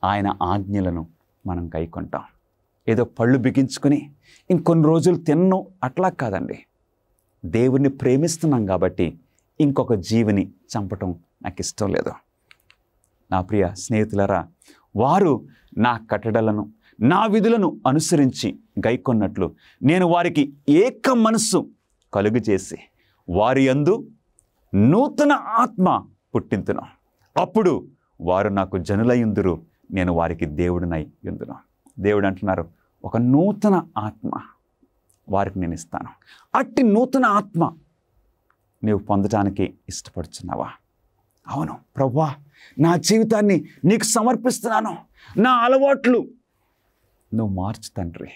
ఆయన ఆజ్ఞలను మనం గైకొంటాం. ఏదో పళ్ళు బిగించుకొని ఇంకొన్ని రోజులు తిన్ను అట్లా కాదండి. దేవుణ్ణి ప్రేమిస్తున్నాం కాబట్టి ఇంకొక జీవిని చంపటం నాకు ఇష్టం లేదు. నా ప్రియ స్నేహితులారా, వారు నా కట్టడలను నా విధులను అనుసరించి గైకొన్నట్లు నేను వారికి ఏక మనస్సు కలుగజేసి వారి యందు నూతన ఆత్మ పుట్టింతును. అప్పుడు వారు నాకు జనులయుందురు, నేను వారికి దేవుడినై యుందును. దేవుడు అంటున్నారు, ఒక నూతన ఆత్మ వారికి నేను ఇస్తాను. అట్టి నూతన ఆత్మ నీవు పొందటానికి ఇష్టపడుచున్నావా? అవును ప్రభువా, నా జీవితాన్ని నీకు సమర్పిస్తున్నాను. నా అలవాట్లు నువ్వు మార్చు తండ్రి.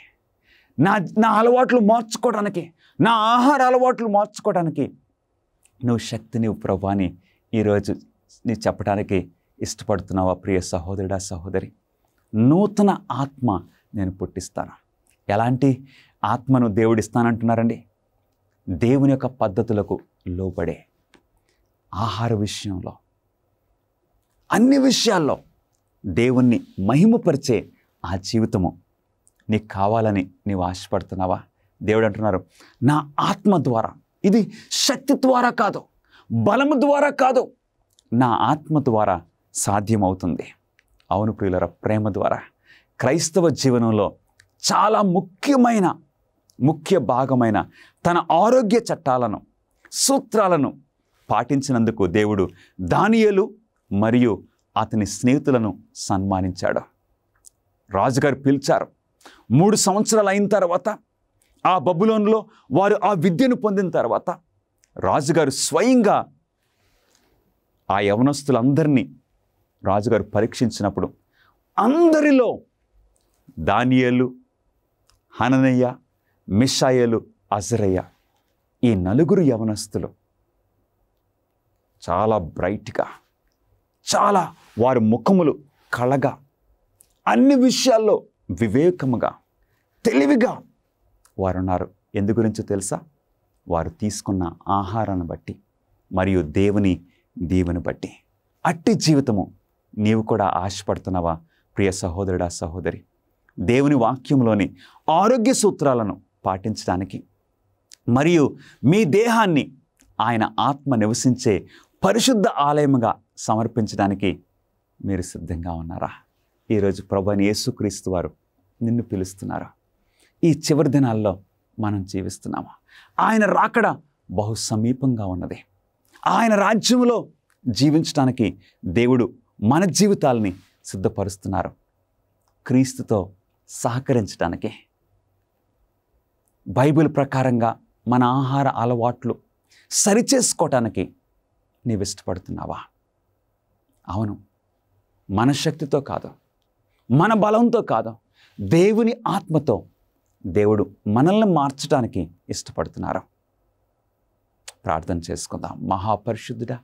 నా అలవాట్లు మార్చుకోవడానికి, నా ఆహార అలవాట్లు మార్చుకోవడానికి నువ్వు శక్తినివ్వు ప్రభువా అని ఈరోజు నీవు చెప్పడానికి ఇష్టపడుతున్నావా ప్రియ సహోదరుడా, సహోదరి? నూతన ఆత్మ నేను పుట్టిస్తాను. ఎలాంటి ఆత్మను దేవుడిస్తానంటున్నారండి? దేవుని యొక్క పద్ధతులకు లోబడే, ఆహార విషయంలో, అన్ని విషయాల్లో దేవుణ్ణి మహిమపరిచే ఆ జీవితము నీకు కావాలని నీవు ఆశపడుతున్నావా? దేవుడు అంటున్నారు, నా ఆత్మ ద్వారా, ఇది శక్తి ద్వారా కాదు, బలము ద్వారా కాదు, నా ఆత్మ ద్వారా సాధ్యమవుతుంది. అవును ప్రియులారా, ప్రేమ ద్వారా. క్రైస్తవ జీవనంలో చాలా ముఖ్య భాగమైన తన ఆరోగ్య చట్టాలను, సూత్రాలను పాటించినందుకు దేవుడు దానియేలు మరియు అతని స్నేహితులను సన్మానించాడు. రాజుగారు పిలిచారు. 3 సంవత్సరాలు అయిన తర్వాత ఆ బబులోనులో వారు ఆ విద్యను పొందిన తర్వాత రాజుగారు స్వయంగా ఆ యవనస్తులందరినీ రాజుగారు పరీక్షించినప్పుడు అందరిలో దానియేలు, హననయ్య, మిషాయేలు, అజరయ్య ఈ 4 యవనస్తులు చాలా బ్రైట్గా, చాలా వారి ముఖములు కళగా, అన్ని విషయాల్లో వివేకముగా, తెలివిగా వారున్నారు. ఎందు గురించో తెలుసా? వారు తీసుకున్న ఆహారాన్ని బట్టి మరియు దేవుని దీవెని బట్టి. అట్టి జీవితము నీవు కూడా ఆశపడుతున్నావా ప్రియ సహోదరుడా, సహోదరి? దేవుని వాక్యంలోని ఆరోగ్య సూత్రాలను పాటించడానికి మరియు మీ దేహాన్ని ఆయన ఆత్మ నివసించే పరిశుద్ధ ఆలయముగా సమర్పించడానికి మీరు సిద్ధంగా ఉన్నారా? ఈరోజు ప్రభువైన యేసుక్రీస్తు వారు నిన్ను పిలుస్తున్నారు. ఈ చివరి దినాల్లో మనం జీవిస్తున్నాము. ఆయన రాకడ బహు సమీపంగా ఉన్నది. ఆయన రాజ్యంలో జీవించడానికి దేవుడు మన జీవితాలని సిద్ధపరుస్తున్నారు. క్రీస్తుతో సహకరించడానికి బైబిల్ ప్రకారంగా మన ఆహార అలవాట్లు సరిచేసుకోవటానికి నీవు ఇష్టపడుతున్నావా? అవును, మన శక్తితో కాదు, మన బలంతో కాదు, దేవుని ఆత్మతో దేవుడు మనల్ని మార్చడానికి ఇష్టపడుతున్నారు. ప్రార్థన చేసుకుందాం. మహాపరిశుద్ధుడా,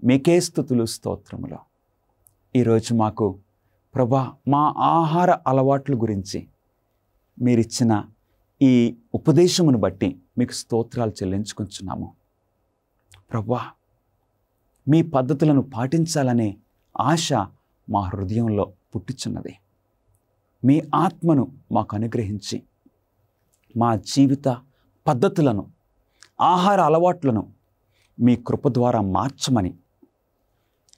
మీకే స్తుతులు, స్తోత్రములు. ఈరోజు మాకు ప్రభా మా ఆహార అలవాట్ల గురించి మీరిచ్చిన ఈ ఉపదేశమును బట్టి మీకు స్తోత్రాలు చెల్లించుకుంటున్నాము. ప్రభా, మీ పద్ధతులను పాటించాలనే ఆశ మా హృదయంలో పుట్టుచున్నది. మీ ఆత్మను మాకు అనుగ్రహించి మా జీవిత పద్ధతులను, ఆహార అలవాట్లను మీ కృప ద్వారా మార్చమని,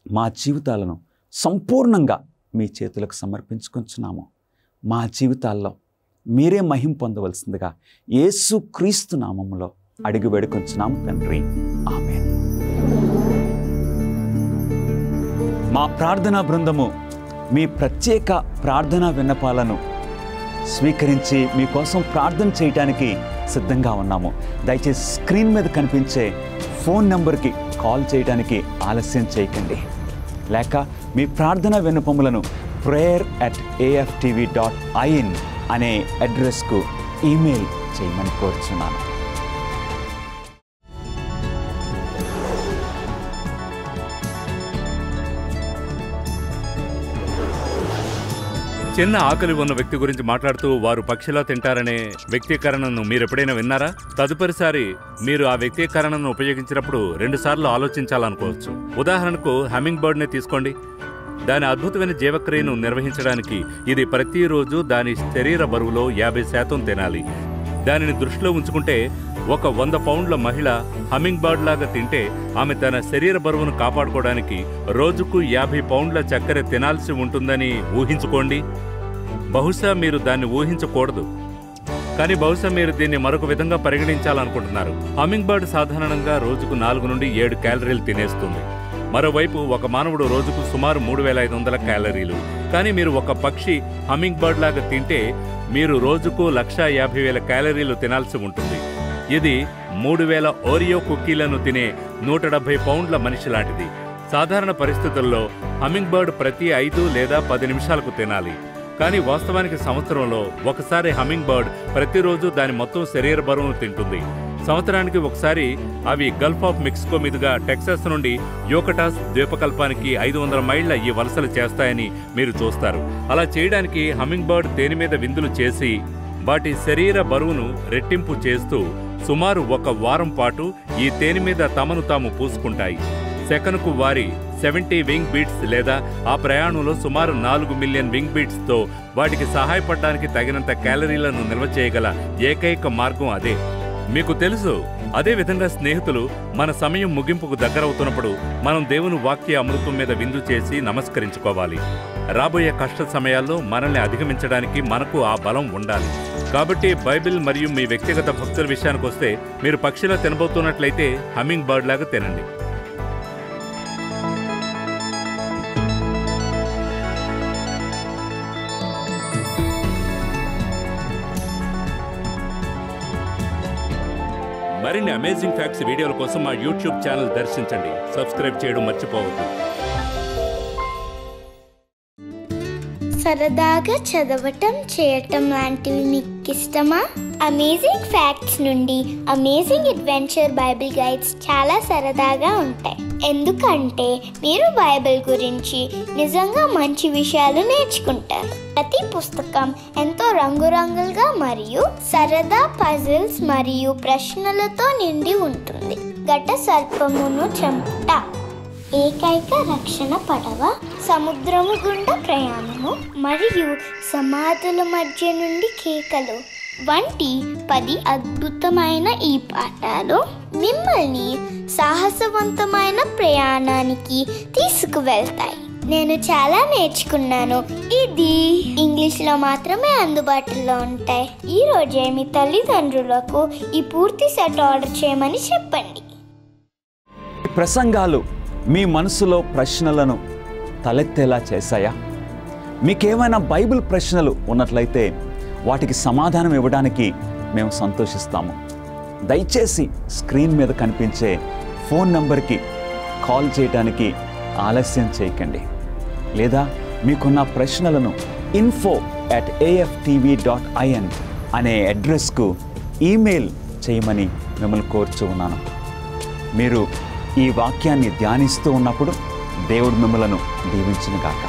మా జీవితాలను సంపూర్ణంగా మీ చేతులకు సమర్పించుకుంటున్నాము. మా జీవితాల్లో మీరే మహిమ పొందవలసిందిగా యేసుక్రీస్తు నామములో అడిగి వేడుకొంచున్నాము తండ్రి, ఆమేన్. మా ప్రార్థనా బృందము మీ ప్రత్యేక ప్రార్థనా విన్నపాలను స్వీకరించి మీకోసం ప్రార్థన చేయడానికి సిద్ధంగా ఉన్నాము. దయచేసి స్క్రీన్ మీద కనిపించే ఫోన్ నెంబర్కి కాల్ చేయడానికి ఆలస్యం చేయకండి. లేక మీ ప్రార్థనా విన్నపములను prayer@aftv.in అనే అడ్రస్కు ఈమెయిల్ చేయమని కోరుచున్నాను. చిన్న ఆకలి ఉన్న వ్యక్తి గురించి మాట్లాడుతూ వారు పక్షిలా తింటారనే వ్యక్తీకరణను మీరెప్పుడైనా విన్నారా? తదుపరిసారి మీరు ఆ వ్యక్తీకరణను ఉపయోగించినప్పుడు 2 సార్లు ఆలోచించాలనుకోవచ్చు. ఉదాహరణకు హమ్మింగ్ బర్డ్నే తీసుకోండి. దాని అద్భుతమైన జీవక్రియను నిర్వహించడానికి ఇది ప్రతిరోజు దాని శరీర బరువులో 50% తినాలి. దానిని దృష్టిలో ఉంచుకుంటే ఒక 100 పౌండ్ల మహిళ హమ్మింగ్ బర్డ్ లాగా తింటే ఆమె తన శరీర బరువును కాపాడుకోవడానికి రోజుకు 50 పౌండ్ల చక్కెర తినాల్సి ఉంటుందని ఊహించుకోండి. బహుశా మీరు దాన్ని ఊహించకూడదు, కానీ బహుశా మీరు దీన్ని మరొక విధంగా పరిగణించాలనుకుంటున్నారు. హమ్మింగ్ బర్డ్ సాధారణంగా రోజుకు 4 నుండి 7 క్యాలరీలు తినేస్తుంది. మరోవైపు ఒక మానవుడు రోజుకు సుమారు 3500 క్యాలరీలు. కానీ మీరు ఒక పక్షి హమ్మింగ్ బర్డ్ లాగా తింటే మీరు రోజుకు 1,50,000 క్యాలరీలు తినాల్సి ఉంటుంది. ఇది 3000 ఓరియో కుక్కీలను తినే 170 పౌండ్ల మనిషి లాంటిది. సాధారణ పరిస్థితుల్లో హమ్మింగ్ బర్డ్ ప్రతి 5 లేదా 10 నిమిషాలకు తినాలి. కానీ వాస్తవానికి సంవత్సరంలో ఒకసారి హమ్మింగ్ బర్డ్ ప్రతిరోజు దాని మొత్తం శరీర బరువును తింటుంది. సంవత్సరానికి ఒకసారి అవి గల్ఫ్ ఆఫ్ మెక్సికో మీదుగా టెక్సాస్ నుండి యోకటాస్ ద్వీపకల్పానికి 500 మైళ్ల ఈ వలసలు చేస్తాయని మీరు చూస్తారు. అలా చేయడానికి హమ్మింగ్ బర్డ్ తేనె మీద విందులు చేసి వాటి శరీర బరువును రెట్టింపు చేస్తూ సుమారు 1 వారం పాటు ఈ తేనె మీద తమను తాము పూసుకుంటాయి. సెకనుకు వారి 70 వింగ్ బీట్స్ లేదా ఆ ప్రయాణంలో సుమారు 4 మిలియన్ వింగ్ బీట్స్తో వాటికి సహాయపడడానికి తగినంత క్యాలరీలను నిల్వ చేయగల ఏకైక మార్గం అదే. మీకు తెలుసు, అదేవిధంగా స్నేహితులు, మన సమయం ముగింపుకు దగ్గరవుతున్నప్పుడు మనం దేవుని వాక్య అమృతం మీద విందు చేసి నమస్కరించుకోవాలి. రాబోయే కష్ట సమయాల్లో మనల్ని అధిగమించడానికి మనకు ఆ బలం ఉండాలి. కాబట్టి బైబిల్ మరియు మీ వ్యక్తిగత భక్తుల విషయానికి వస్తే, మీరు పక్షిలా తినబోతున్నట్లయితే హమ్మింగ్ బర్డ్ లాగా తినండి. మరిన్ని అమేజింగ్ ఫ్యాక్ట్స్ వీడియోల కోసం మా యూట్యూబ్ ఛానల్ దర్శించండి. సబ్స్క్రైబ్ చేయడం మర్చిపోవద్దు. సరదాగా చదవటం, చేయటం లాంటివి మీకు ఇష్టమా? అమేజింగ్ ఫ్యాక్ట్స్ నుండి అమేజింగ్ అడ్వెంచర్ బైబిల్ గైడ్స్ చాలా సరదాగా ఉంటాయి. ఎందుకంటే మీరు బైబిల్ గురించి నిజంగా మంచి విషయాలు నేర్చుకుంటారు. ప్రతి పుస్తకం ఎంతో రంగురంగులుగా మరియు సరదా పజిల్స్ మరియు ప్రశ్నలతో నిండి ఉంటుంది. ఘట సర్పమును చంపుట, ఏకైక రక్షణ పడవ, సముద్రము గుండా ప్రయాణము మరియు సమాధుల మధ్య నుండి కేకలు వంటి 10 అద్భుతమైన ఈ పాఠాలు మిమ్మల్ని సాహసవంతమైన ప్రయాణానికి తీసుకువెళ్తాయి. నేను చాలా నేర్చుకున్నాను. ఇది ఇంగ్లీష్లో మాత్రమే అందుబాటులో ఉంటాయి. ఈ రోజే మీ తల్లిదండ్రులకు ఈ పూర్తి సెట్ ఆర్డర్ చేయమని చెప్పండి. ప్రసంగాలు మీ మనసులో ప్రశ్నలను తలెత్తేలా చేశాయా? మీకేమైనా బైబిల్ ప్రశ్నలు ఉన్నట్లయితే వాటికి సమాధానం ఇవ్వడానికి మేము సంతోషిస్తాము. దయచేసి స్క్రీన్ మీద కనిపించే ఫోన్ నంబర్కి కాల్ చేయడానికి ఆలస్యం చేయకండి. లేదా మీకున్న ప్రశ్నలను info@aftv.in అనే అడ్రస్కు ఈమెయిల్ చేయమని మిమ్మల్ని కోరుచూ ఉన్నాను. మీరు ఈ వాక్యాన్ని ధ్యానిస్తూ ఉన్నప్పుడు దేవుడు మిమ్మలను దీవించునుగాక.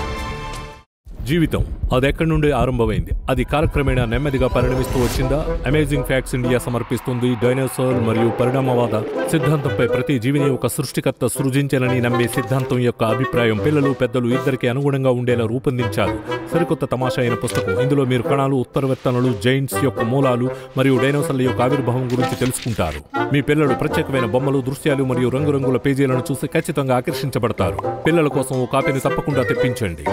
జీవితం అదెక్కడి నుండి ఆరంభమైంది, అది కాలక్రమేణా నెమ్మదిగా పరిణమిస్తూ వచ్చిందా? అమేజింగ్ ఫ్యాక్ట్స్ ఇండియా సమర్పిస్తుంది డైనోసార్ మరియు పరిణామవాద సిద్ధాంతంపై. ప్రతి జీవిని ఒక సృష్టికర్త సృజించాలని నమ్మే సిద్ధాంతం యొక్క అభిప్రాయం పిల్లలు పెద్దలు ఇద్దరికి అనుగుణంగా ఉండేలా రూపొందించారు. సరికొత్త తమాషా అయిన పుస్తకం. ఇందులో మీరు కణాలు, ఉత్పరివర్తనలు, జైంట్స్ యొక్క మూలాలు మరియు డైనోసార్ల యొక్క ఆవిర్భావం గురించి తెలుసుకుంటారు. మీ పిల్లలు ప్రత్యేకమైన బొమ్మలు, దృశ్యాలు మరియు రంగురంగుల పేజీలను చూసి ఖచ్చితంగా ఆకర్షించబడతారు. పిల్లల కోసం ఓ కాపీని తప్పకుండా తెప్పించండి.